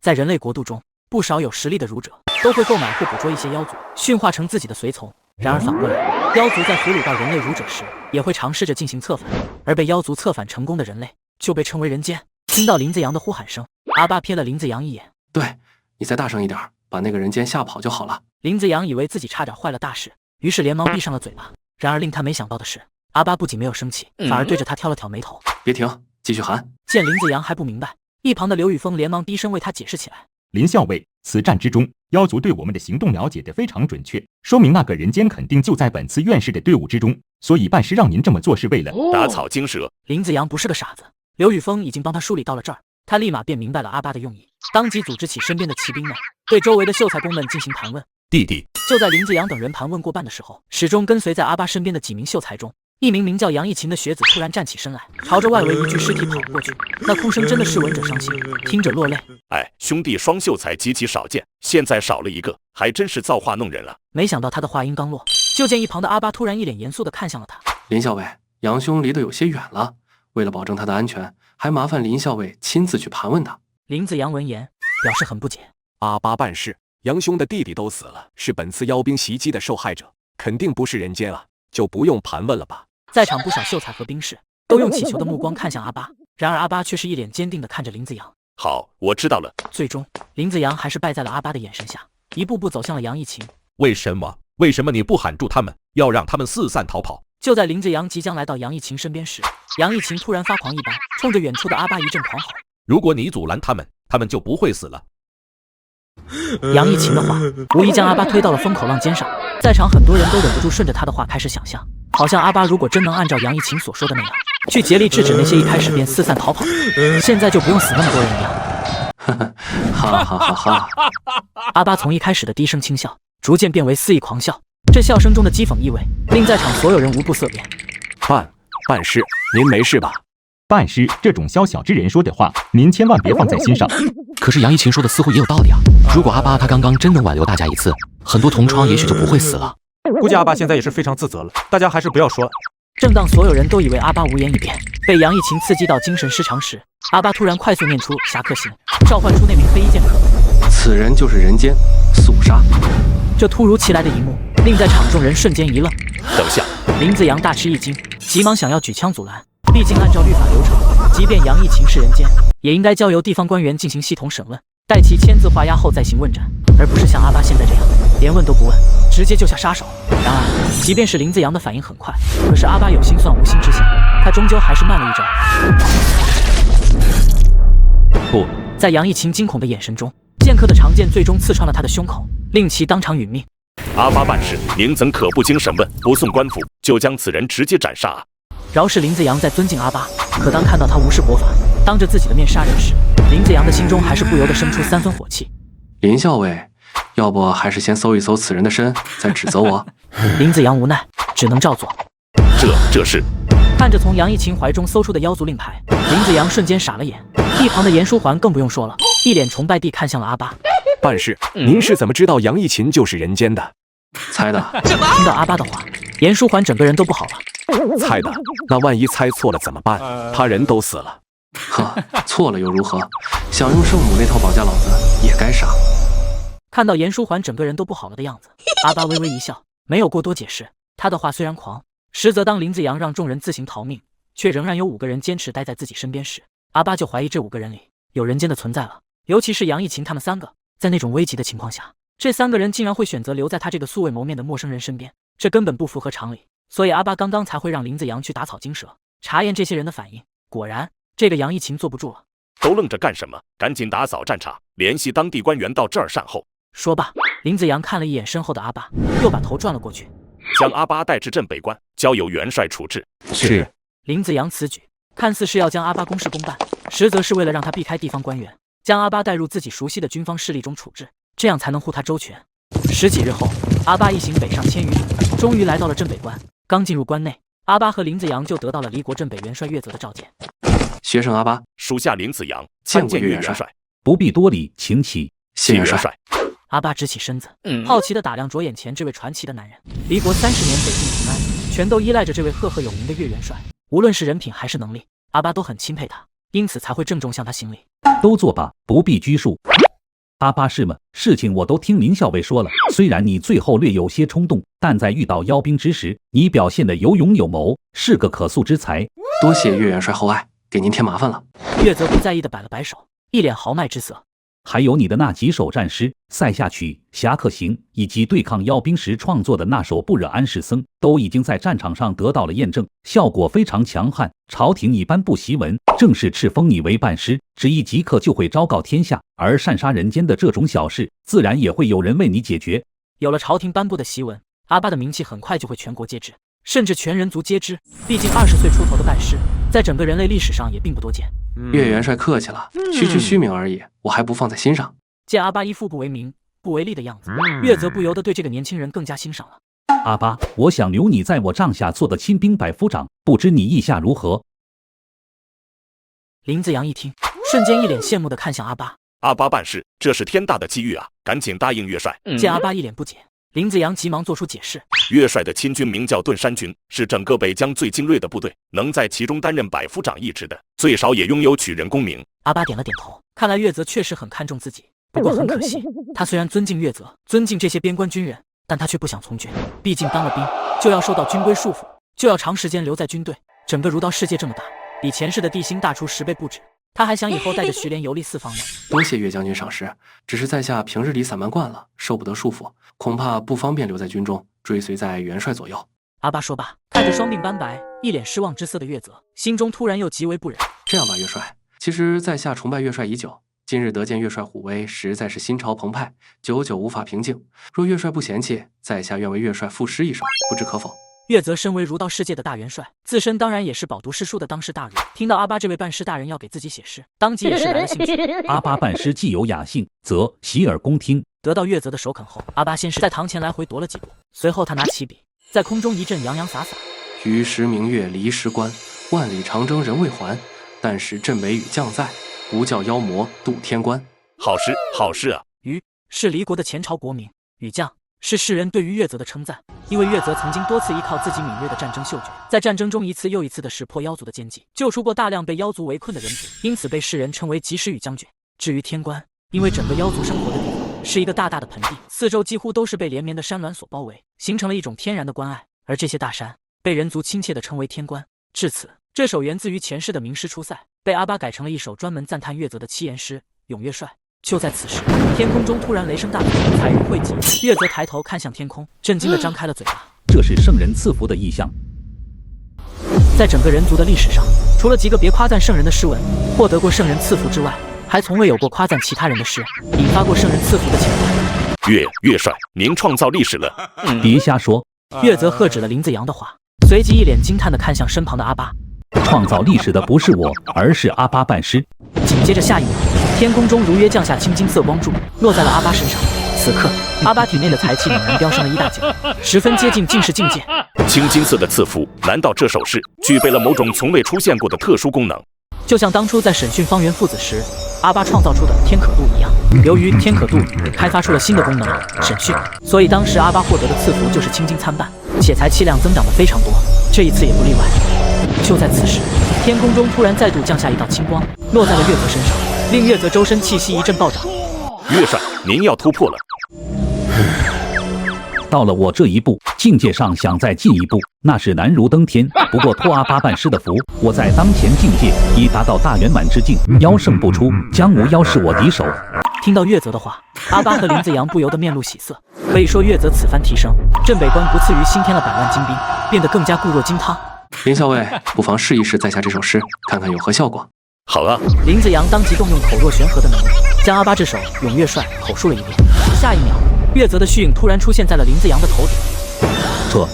在人类国度中，不少有实力的儒者都会购买或捕捉一些妖族，驯化成自己的随从。然而反过来，妖族在俘虏到人类儒者时，也会尝试着进行策反，而被妖族策反成功的人类就被称为人间。听到林子阳的呼喊声，阿巴瞥了林子阳一眼。对，你再大声一点，把那个人间吓跑就好了。林子阳以为自己差点坏了大事，于是连忙闭上了嘴巴。然而令他没想到的是，阿巴不仅没有生气，反而对着他挑了挑眉头。别停，继续喊。见林子阳还不明白，一旁的刘宇峰连忙低声为他解释起来。林校尉，此战之中，妖族对我们的行动了解得非常准确，说明那个人间肯定就在本次院士的队伍之中，所以办事让您这么做是为了打草惊蛇。林子阳不是个傻子，刘宇峰已经帮他梳理到了这儿，他立马便明白了阿巴的用意，当即组织起身边的骑兵们，对周围的秀才公们进行盘问。弟弟，就在林子阳等人盘问过半的时候，始终跟随在阿巴身边的几名秀才中，一名名叫杨逸勤的学子突然站起身来，朝着外围一具尸体跑了过去。那哭声真的是闻者伤心，听者落泪。哎，兄弟双秀才极其少见，现在少了一个，还真是造化弄人了。没想到他的话音刚落，就见一旁的阿巴突然一脸严肃地看向了他。林校尉，杨兄离得有些远了，为了保证他的安全，还麻烦林校尉亲自去盘问他。林子阳闻言表示很不解。阿巴办事，杨兄的弟弟都死了，是本次妖兵袭击的受害者，肯定不是人间啊，就不用盘问了吧。在场不少秀才和兵士都用乞求的目光看向阿巴，然而阿巴却是一脸坚定地看着林子阳。好，我知道了。最终，林子阳还是败在了阿巴的眼神下，一步步走向了杨逸勤。为什么你不喊住他们，要让他们四散逃跑？就在林子阳即将来到杨逸勤身边时，杨逸勤突然发狂一般，冲着远处的阿巴一阵狂吼：如果你阻拦他们，他们就不会死了。杨逸勤的话无疑将阿巴推到了风口浪尖上，在场很多人都忍不住顺着他的话开始想象，好像阿巴如果真能按照杨逸勤所说的那样，去竭力制止那些一开始便四散逃跑的，现在就不用死那么多人一样。哈哈哈哈！阿巴从一开始的低声轻笑，逐渐变为肆意狂笑，这笑声中的讥讽意味令在场所有人无不色变。办事，您没事吧？办事这种宵小之人说的话，您千万别放在心上。可是杨逸勤说的似乎也有道理啊！如果阿巴他刚刚真能挽留大家一次，很多同窗也许就不会死了。估计阿巴现在也是非常自责了，大家还是不要说。正当所有人都以为阿巴无言以辩，被杨逸勤刺激到精神失常时，阿巴突然快速念出侠客行，召唤出那名黑衣剑客。此人就是人间肃杀。这突如其来的一幕令在场众人瞬间一愣。等下，林子阳大吃一惊，急忙想要举枪阻拦。毕竟按照律法流程，即便杨逸勤是人间，也应该交由地方官员进行系统审问，待其签字画押后再行问斩，而不是像阿巴现在这样连问都不问，直接就下杀手。然而即便是林子阳的反应很快，可是阿巴有心算无心之想，他终究还是慢了一招。不，在杨逸勤惊恐的眼神中，剑客的长剑最终刺穿了他的胸口，令其当场殒命。阿巴办事，您怎可不经审问，不送官府，就将此人直接斩杀？饶是林子阳在尊敬阿巴，可当看到他无视国法，当着自己的面杀人时，林子阳的心中还是不由得生出3分火气。林校尉，要不还是先搜一搜此人的身，再指责我？林子阳无奈，只能照做。这是看着从杨逸勤怀中搜出的妖族令牌，林子阳瞬间傻了眼。一旁的严书桓更不用说了，一脸崇拜地看向了阿巴。办事，您是怎么知道杨逸勤就是人间的？猜的。听到阿巴的话，严书桓整个人都不好了。猜的？那万一猜错了怎么办？他人都死了。呵，错了又如何？想用圣母那套绑架老子，也该杀。看到严书桓整个人都不好了的样子，阿巴微微一笑，没有过多解释。他的话虽然狂，实则当林子阳让众人自行逃命，却仍然有5个人坚持待在自己身边时，阿巴就怀疑这5个人里有人间的存在了。尤其是杨逸勤他们3个，在那种危急的情况下，这3个人竟然会选择留在他这个素未谋面的陌生人身边，这根本不符合常理。所以阿巴刚刚才会让林子阳去打草惊蛇，查验这些人的反应。果然，这个杨逸勤坐不住了。都愣着干什么？赶紧打扫战场，联系当地官员到这儿善后。说罢，林子阳看了一眼身后的阿巴，又把头转了过去。将阿巴带至镇北关，交由元帅处置。是。林子阳此举看似是要将阿巴公事公办，实则是为了让他避开地方官员，将阿巴带入自己熟悉的军方势力中处置，这样才能护他周全。10几日后，阿巴一行北上1000余里，终于来到了镇北关。刚进入关内，阿巴和林子阳就得到了离国镇北元帅岳泽的召见。学生阿巴，属下林子阳，见过岳元帅。不必多礼，请起。谢元帅。阿巴直起身子，好奇地打量着眼前这位传奇的男人。离国30年，北境平安，全都依赖着这位赫赫有名的岳元帅。无论是人品还是能力，阿巴都很钦佩他，因此才会郑重向他行礼。都坐吧，不必拘束。阿巴士们，事情我都听林校尉说了。虽然你最后略有些冲动，但在遇到妖兵之时，你表现得有勇有谋，是个可塑之才。多谢岳元帅厚爱，给您添麻烦了。岳泽不在意地摆了摆手，一脸豪迈之色。还有你的那几首战诗《塞下曲》《侠客行》，以及对抗妖兵时创作的那首《不惹安世僧》，都已经在战场上得到了验证，效果非常强悍。朝廷已颁布檄文，正式敕封你为半师，旨意即刻就会昭告天下。而擅杀人间的这种小事，自然也会有人为你解决。有了朝廷颁布的檄文，阿巴的名气很快就会全国皆知，甚至全人族皆知。毕竟20岁出头的半师，在整个人类历史上也并不多见。岳元帅客气了，区区虚名而已，我还不放在心上。见阿巴一副不为名不为利的样子，岳泽不由得对这个年轻人更加欣赏了。阿巴，我想留你在我帐下做的亲兵百夫长，不知你意下如何？林子阳一听，瞬间一脸羡慕地看向阿巴。阿巴办事，这是天大的机遇啊！赶紧答应岳帅。见阿巴一脸不解，林子阳急忙做出解释。岳帅的亲军名叫顿山军，是整个北疆最精锐的部队，能在其中担任百夫长一职的，最少也拥有举人功名。阿巴点了点头，看来岳泽确实很看重自己，不过很可惜，他虽然尊敬岳泽，尊敬这些边关军人，但他却不想从军。毕竟当了兵就要受到军规束缚，就要长时间留在军队。整个儒道世界这么大，比前世的地心大出10倍不止。他还想以后带着徐连游历四方呢。多谢岳将军赏识，只是在下平日里散漫惯了，受不得束缚，恐怕不方便留在军中，追随在元帅左右。阿巴说罢，看着双鬓斑白、一脸失望之色的岳泽，心中突然又极为不忍。这样吧，岳帅，其实在下崇拜岳帅已久，今日得见岳帅虎威，实在是心潮澎湃，久久无法平静。若岳帅不嫌弃，在下愿为岳帅赋诗一首，不知可否？岳泽身为儒道世界的大元帅，自身当然也是饱读诗书的当世大儒。听到阿巴这位办事大人要给自己写诗，当即也是来了兴趣。阿巴办诗既有雅兴，则洗耳恭听。得到岳泽的首肯后，阿巴先是在堂前来回踱了几步，随后他拿起笔，在空中一阵洋洋洒洒。于时明月离时关，万里长征人未还。但使镇北雨将在，不教妖魔渡天关。好诗，好诗啊！于是离国的前朝国名，雨将是世人对于岳泽的称赞。因为岳泽曾经多次依靠自己敏锐的战争嗅觉，在战争中一次又一次地识破妖族的奸计，救出过大量被妖族围困的人族，因此被世人称为及时雨将军。至于天关，因为整个妖族生活的地方是一个大大的盆地，四周几乎都是被连绵的山峦所包围，形成了一种天然的关隘，而这些大山被人族亲切地称为天关。至此，这首源自于前世的名诗出塞，被阿巴改成了一首专门赞叹岳泽的7言诗《咏岳帅》。就在此时，天空中突然雷声大作，彩云汇集。岳泽抬头看向天空，震惊地张开了嘴巴。这是圣人赐福的异象。在整个人族的历史上，除了几个别夸赞圣人的诗文获得过圣人赐福之外，还从未有过夸赞其他人的诗引发过圣人赐福的情怀。岳帅，您创造历史了！别瞎说！岳泽喝止了林子阳的话，随即一脸惊叹地看向身旁的阿巴。创造历史的不是我，而是阿巴办诗。紧接着下一秒，天空中如约降下青金色光柱，落在了阿巴身上。此刻，阿巴体内的财气猛然飙升了1大截，十分接近进士境界。青金色的赐福，难道这首诗具备了某种从未出现过的特殊功能？就像当初在审讯方圆父子时，阿巴创造出的天可度一样。由于天可度开发出了新的功能审讯，所以当时阿巴获得的赐福就是青金参半，且财气量增长的非常多。这一次也不例外。就在此时，天空中突然再度降下一道青光，落在了岳泽身上，令岳泽周身气息一阵暴涨。岳帅，您要突破了。到了我这一步，境界上想再进一步，那是难如登天。不过托阿巴办诗的福，我在当前境界已达到大圆满之境，妖圣不出，将无妖是我敌手。听到岳泽的话，阿巴和林子阳不由得面露喜色。可以说岳泽此番提升，镇北关不次于新添了100万精兵，变得更加固若金汤。林校尉，不妨试一试在下这首诗，看看有何效果。好啊！林子阳当即动用口若悬河的能力，将阿巴这首《咏岳帅》口述了一遍。下一秒，岳泽的虚影突然出现在了林子阳的头顶。这，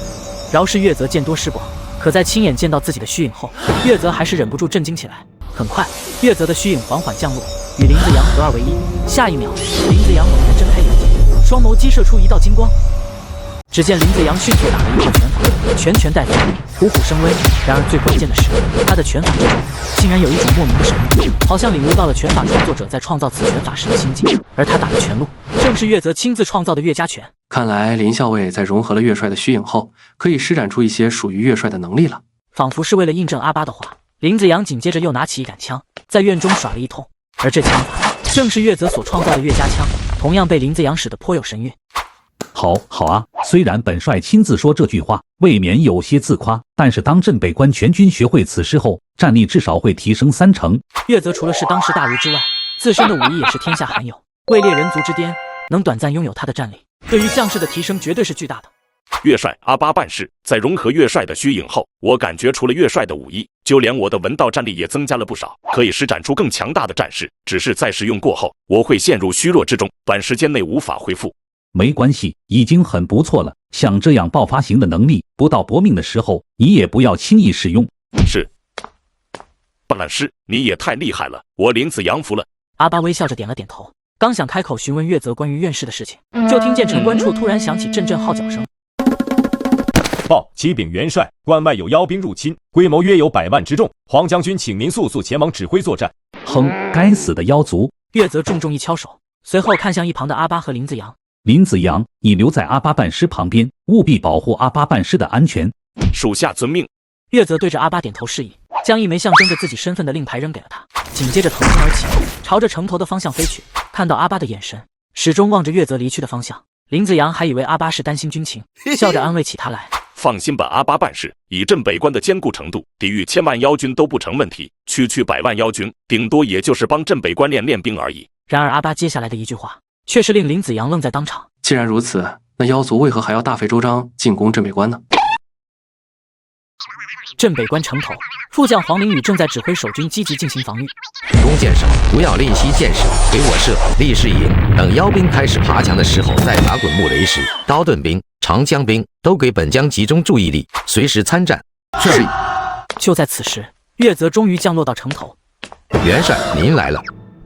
饶是岳泽见多识广，可在亲眼见到自己的虚影后，月泽还是忍不住震惊起来。很快，月泽的虚影缓缓降落，与林子阳合二为一。下一秒，林子阳猛然睁开眼睛，双眸激射出一道金光。只见林子阳迅速打了一套拳法，拳拳带飞，虎虎生威。然而最关键的是，他的拳法之中竟然有一种莫名的神力，好像领悟到了拳法创作者在创造此拳法时的心境。而他打的拳路，正是月泽亲自创造的岳家拳。看来林校尉在融合了岳帅的虚影后，可以施展出一些属于岳帅的能力了。仿佛是为了印证阿巴的话，林子阳紧接着又拿起一杆枪，在院中耍了一通。而这枪法正是岳泽所创造的岳家枪，同样被林子阳使得颇有神韵。好啊，虽然本帅亲自说这句话，未免有些自夸，但是当镇北关全军学会此事后，战力至少会提升3成。岳泽除了是当世大儒之外，自身的武艺也是天下罕有，位列人族之巅，能短暂拥有他的战力，对于将士的提升绝对是巨大的。岳帅阿巴办事，在融合岳帅的虚影后，我感觉除了岳帅的武艺，就连我的文道战力也增加了不少，可以施展出更强大的战势。只是在使用过后，我会陷入虚弱之中，短时间内无法恢复。没关系，已经很不错了。像这样爆发型的能力，不到搏命的时候，你也不要轻易使用。是，办师，你也太厉害了，我林子阳服了。阿巴微笑着点了点头，刚想开口询问岳泽关于院士的事情，就听见城关处突然响起阵阵号角声。报，启禀元帅，关外有妖兵入侵，规模约有100万之众，黄将军请您速速前往指挥作战。哼，该死的妖族！岳泽重重一敲手，随后看向一旁的阿巴和林子阳。林子阳，你留在阿巴办师旁边，务必保护阿巴办师的安全。属下遵命。岳泽对着阿巴点头示意，将一枚象征着自己身份的令牌扔给了他，紧接着腾空而起，朝着城头的方向飞去。看到阿巴的眼神始终望着岳泽离去的方向，林子阳还以为阿巴是担心军情，笑着安慰起他来。放心吧，阿巴办事，以镇北关的坚固程度，抵御1000万妖军都不成问题。区100万妖军，顶多也就是帮镇北关练练兵而已。然而阿巴接下来的一句话，却是令林子阳愣在当场。既然如此，那妖族为何还要大费周章进攻镇北关呢？镇北关城头，副将黄凌宇正在指挥守军积极进行防御。弓箭手不要吝惜箭矢，给我射，立誓营。等妖兵开始爬墙的时候再打滚木雷石。刀盾兵、长枪兵都给本将集中注意力，随时参战。是。就在此时，岳泽终于降落到城头。元帅，您来了。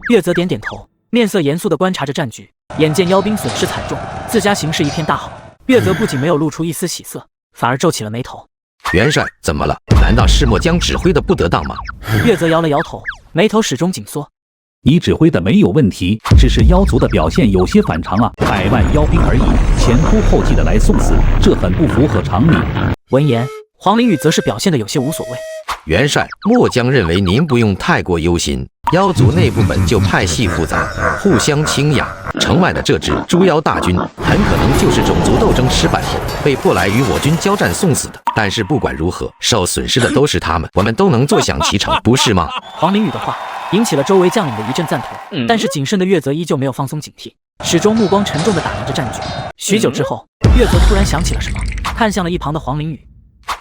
岳泽点点头，面色严肃地观察着战局。眼见妖兵损失惨重，自家形势一片大好，岳泽不仅没有露出一丝喜色，反而皱起了眉头。元帅，怎么了？难道是末将指挥的不得当吗？岳泽摇了摇头，眉头始终紧缩。你指挥的没有问题，只是妖族的表现有些反常啊！100万妖兵而已，前仆后继的来送死，这很不符合常理。闻言，黄凌宇则是表现得有些无所谓。元帅，末将认为您不用太过忧心，妖族内部本就派系复杂，互相倾轧。城外的这支猪妖大军很可能就是种族斗争失败后被迫来与我军交战送死的。但是不管如何，受损失的都是他们，我们都能坐享其成，不是吗？黄凌宇的话引起了周围将领的一阵赞同，但是谨慎的岳泽依旧没有放松警惕，始终目光沉重地打量着战局。许久之后，岳泽突然想起了什么，看向了一旁的黄凌宇。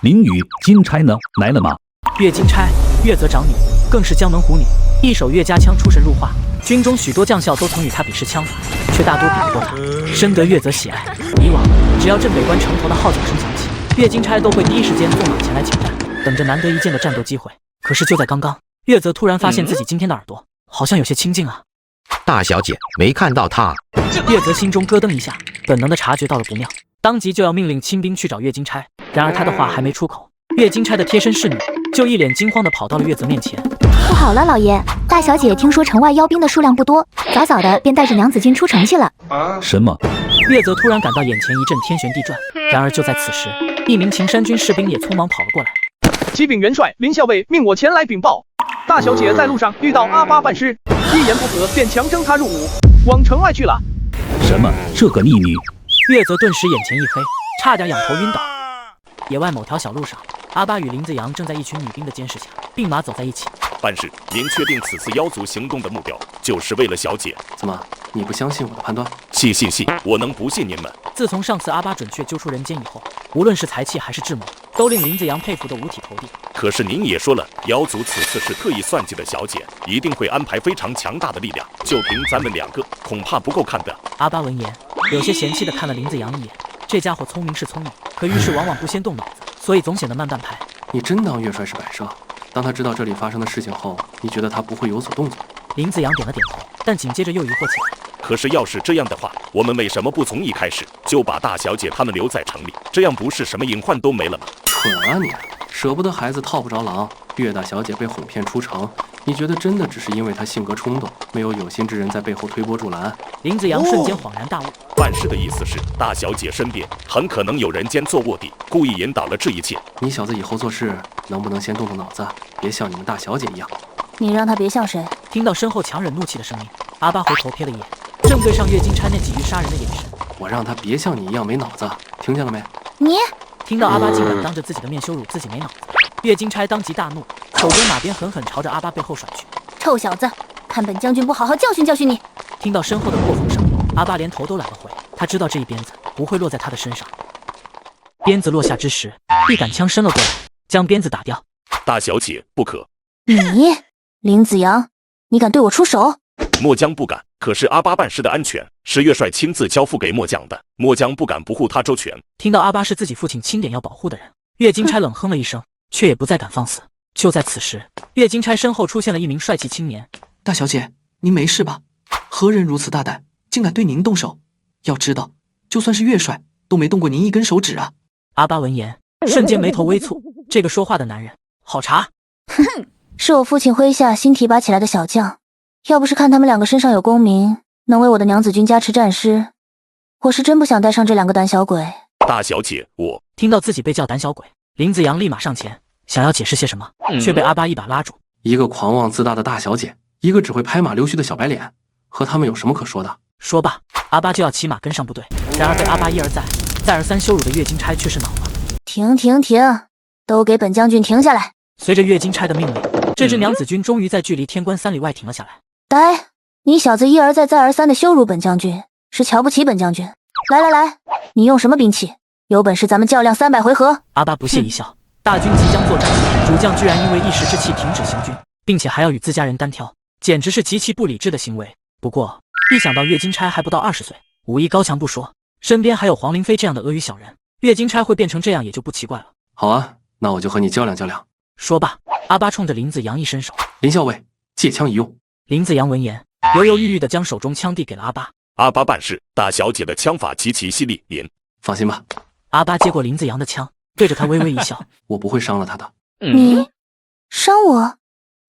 凌宇，金钗呢？来了吗？岳金钗，岳泽长女，更是江门虎女，一手岳家枪出神入化，军中许多将校都曾与她比试枪法，却大多比不过她，深得岳泽喜爱。以往只要镇北关城头的号角声响起，岳金钗都会第一时间纵马前来请战，等着难得一见的战斗机会。可是就在刚刚，岳泽突然发现自己今天的耳朵好像有些清静啊。大小姐，没看到他。岳泽心中咯噔一下，本能的察觉到了不妙，当即就要命令亲兵去找岳金钗。然而他的话还没出口，岳金钗的贴身侍女就一脸惊慌地跑到了岳泽面前。不好了，老爷，大小姐听说城外妖兵的数量不多，早早的便带着娘子军出城去了。什么？岳泽突然感到眼前一阵天旋地转，然而就在此时，一名秦山军士兵也匆忙跑了过来。启禀元帅，林校尉命我前来禀报，大小姐在路上遇到阿巴办师，一言不合便强征她入伍，往城外去了。什么？这个逆女？岳泽顿时眼前一黑，差点仰头晕倒。野外某条小路上，阿巴与林子阳正在一群女兵的监视下并马走在一起。办事，您确定此次妖族行动的目标就是为了小姐？怎么，你不相信我的判断？信，我能不信您们？自从上次阿巴准确揪出人间以后，无论是才气还是智谋，都令林子阳佩服得五体投地。可是您也说了，妖族此次是特意算计的小姐，一定会安排非常强大的力量，就凭咱们2个，恐怕不够看的。阿巴闻言，有些嫌弃地看了林子阳一眼，这家伙聪明是聪明，可遇事往往不先动脑子，所以总显得慢半拍。你真当岳帅是摆设？当他知道这里发生的事情后，你觉得他不会有所动作？林子阳点了点头，但紧接着又疑惑起来。可是要是这样的话，我们为什么不从一开始就把大小姐他们留在城里？这样不是什么隐患都没了吗？蠢啊你！舍不得孩子套不着狼，岳大小姐被哄骗出城，你觉得真的只是因为她性格冲动，没有有心之人在背后推波助澜？林子阳瞬间恍然大悟，办事的意思是大小姐身边很可能有人间做卧底，故意引导了这一切。你小子以后做事能不能先动动脑子，别像你们大小姐一样？你让他别像谁？听到身后强忍怒气的声音，阿巴回头瞥了一眼，正对上岳金钗那几欲杀人的眼神。我让他别像你一样没脑子，听见了没？你听到阿巴竟敢当着自己的面羞辱自己没脑子，岳金钗当即大怒，手中马鞭狠狠朝着阿巴背后甩去。臭小子，看本将军不好好教训教训你！听到身后的破风声，阿巴连头都懒得回，他知道这一鞭子不会落在他的身上。鞭子落下之时，一杆枪伸了过来，将鞭子打掉。大小姐不可！你林子阳，你敢对我出手？末将不敢，可是阿巴办事的安全是岳帅亲自交付给末将的，末将不敢不护他周全。听到阿巴是自己父亲钦点要保护的人，岳金钗冷哼了一声，却也不再敢放肆。就在此时，岳金钗身后出现了一名帅气青年。大小姐，您没事吧？何人如此大胆，竟敢对您动手？要知道，就算是岳帅都没动过您一根手指啊！阿巴闻言，瞬间眉头微蹙，这个说话的男人好查。哼，是我父亲麾下新提拔起来的小将，要不是看他们两个身上有功名，能为我的娘子军加持战师，我是真不想带上这两个胆小鬼。大小姐，我听到自己被叫胆小鬼，林子阳立马上前想要解释些什么，却被阿巴一把拉住。一个狂妄自大的大小姐，一个只会拍马溜须的小白脸，和他们有什么可说的？说罢，阿巴就要骑马跟上部队，然而被阿巴一而再再而三羞辱的岳金钗却是恼了。停，都给本将军停下来！随着岳金钗的命令，这支娘子军终于在距离天关3里外停了下来。呆，你小子一而再再而三的羞辱本将军，是瞧不起本将军？来，你用什么兵器？有本事咱们较量300回合！阿巴不屑一笑，大军即将作战，主将居然因为一时之气停止行军，并且还要与自家人单挑，简直是极其不理智的行为。不过一想到岳金钗还不到20岁，武艺高强不说，身边还有黄灵飞这样的阿谀小人，岳金钗会变成这样也就不奇怪了。好啊，那我就和你较量较量。说罢，阿巴冲着林子阳一伸手，林校尉，借枪一用。林子阳闻言，犹犹豫豫地将手中枪递给了阿巴。阿巴办事，大小姐的枪法极其犀利，您放心吧。阿巴接过林子阳的枪，对着他微微一笑，我不会伤了他的。你伤我？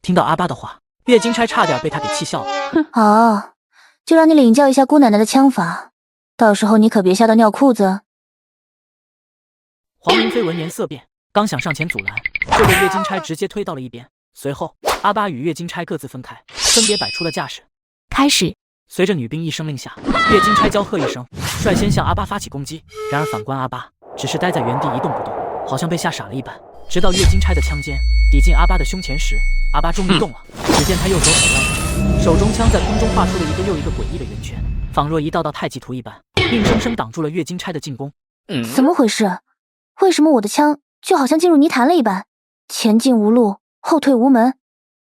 听到阿巴的话，岳金钗差点被他给气笑了。哦，就让你领教一下姑奶奶的枪法，到时候你可别吓到尿裤子。黄灵飞闻言色变，刚想上前阻拦，就被岳金钗直接推到了一边。随后，阿巴与岳金钗各自分开，分别摆出了架势。开始。随着女兵一声令下，岳金钗娇喝一声，率先向阿巴发起攻击。然而反观阿巴，只是待在原地一动不动，好像被吓傻了一般。直到岳金钗的枪尖抵近阿巴的胸前时，阿巴终于动了。只见他右手手腕，手中枪在空中画出了一个又一个诡异的圆圈，仿若一道道太极图一般，硬生生挡住了岳金钗的进攻。怎么回事？为什么我的枪就好像进入泥潭了一般，前进无路，后退无门？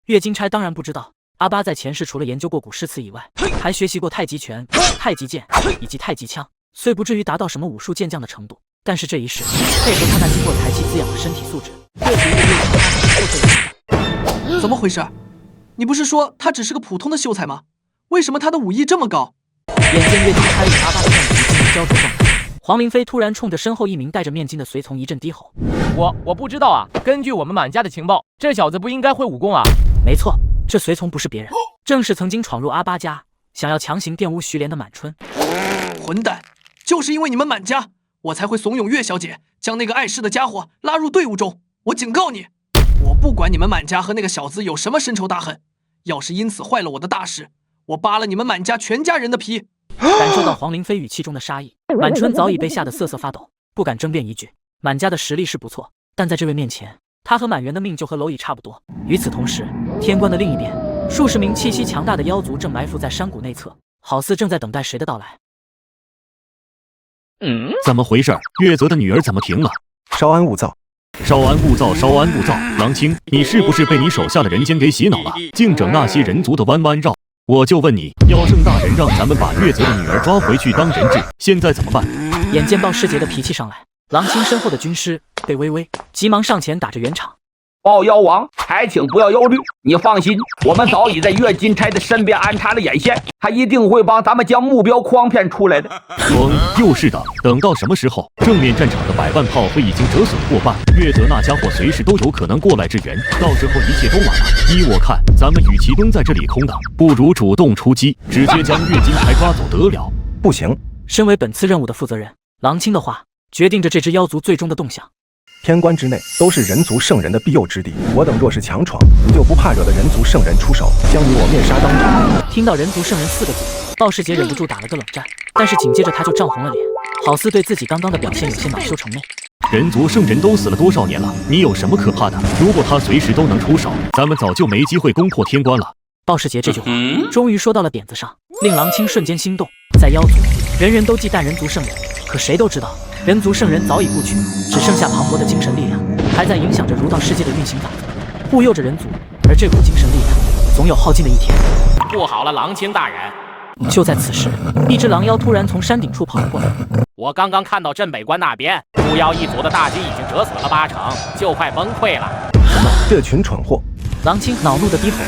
岳金钗当然不知道，阿巴在前世除了研究过古诗词以外，还学习过太极拳、太极剑以及太极枪，虽不至于达到什么武术健将的程度，但是这一世配合他那经过财气滋养的身体素质，越是一个岳金钗后退。怎么回事？你不是说他只是个普通的秀才吗？为什么他的武艺这么高？眼见岳金钗与阿巴的战局进入焦灼状态，黄灵飞突然冲着身后一名戴着面巾的随从一阵低吼：我不知道啊，根据我们满家的情报，这小子不应该会武功啊。没错，这随从不是别人，正是曾经闯入阿巴家想要强行玷污徐莲的满春。混蛋，就是因为你们满家，我才会怂恿岳小姐将那个碍事的家伙拉入队伍中。我警告你，我不管你们满家和那个小子有什么深仇大恨，要是因此坏了我的大事，我扒了你们满家全家人的皮。感受到黄灵飞语气中的杀意，满春早已被吓得瑟瑟发抖，不敢争辩一句。满家的实力是不错，但在这位面前，他和满员的命就和蝼蚁差不多。与此同时，天关的另一边，数十名气息强大的妖族正埋伏在山谷内侧，好似正在等待谁的到来。怎么回事？岳泽的女儿怎么停了？稍安勿躁。稍安勿躁，稍安勿躁。郎卿，你是不是被你手下的人间给洗脑了，竟整那些人族的弯弯绕？我就问你，妖圣大人让咱们把岳泽的女儿抓回去当人质，现在怎么办？眼见鲍世杰的脾气上来，郎清身后的军师被微微急忙上前打着圆场。报妖王，还请不要忧虑，你放心，我们早已在岳金钗的身边安插了眼线，他一定会帮咱们将目标诓骗出来的。又是的，等到什么时候，正面战场的100万炮灰已经折损过半，岳德那家伙随时都有可能过来支援，到时候一切都晚了。依我看，咱们与其蹲在这里空等，不如主动出击，直接将岳金钗抓走得了。不行，身为本次任务的负责人，郎清的话决定着这支妖族最终的动向。天关之内都是人族圣人的庇佑之地，我等若是强闯，你就不怕惹得人族圣人出手，将你我灭杀当场。听到人族圣人4个字，鲍世杰忍不住打了个冷战，但是紧接着他就涨红了脸，好似对自己刚刚的表现有些恼羞成怒。人族圣人都死了多少年了，你有什么可怕的？如果他随时都能出手，咱们早就没机会攻破天关了。鲍世杰这句话终于说到了点子上，令郎清瞬间心动。在妖族，人人都忌惮人族圣人，可谁都知道，人族圣人早已故去，只剩下磅礴的精神力量，还在影响着儒道世界的运行法则，护佑着人族。而这股精神力量，总有耗尽的一天。不好了，郎清大人！就在此时，一只狼妖突然从山顶处跑了过来。我刚刚看到镇北关那边，猪妖一族的大军已经折损了80%，就快崩溃了。什么？这群蠢货！郎清恼怒地低吼。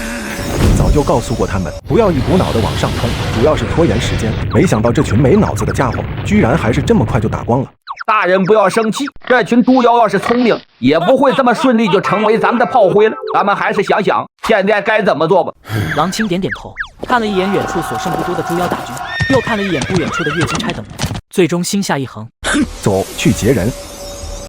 早就告诉过他们，不要一股脑的往上冲，主要是拖延时间。没想到这群没脑子的家伙，居然还是这么快就打光了。大人不要生气，这群猪妖要是聪明，也不会这么顺利就成为咱们的炮灰了。咱们还是想想现在该怎么做吧。郎清点点头，看了一眼远处所剩不多的猪妖大军，又看了一眼不远处的岳金钗等人，最终心下一横，走去劫人。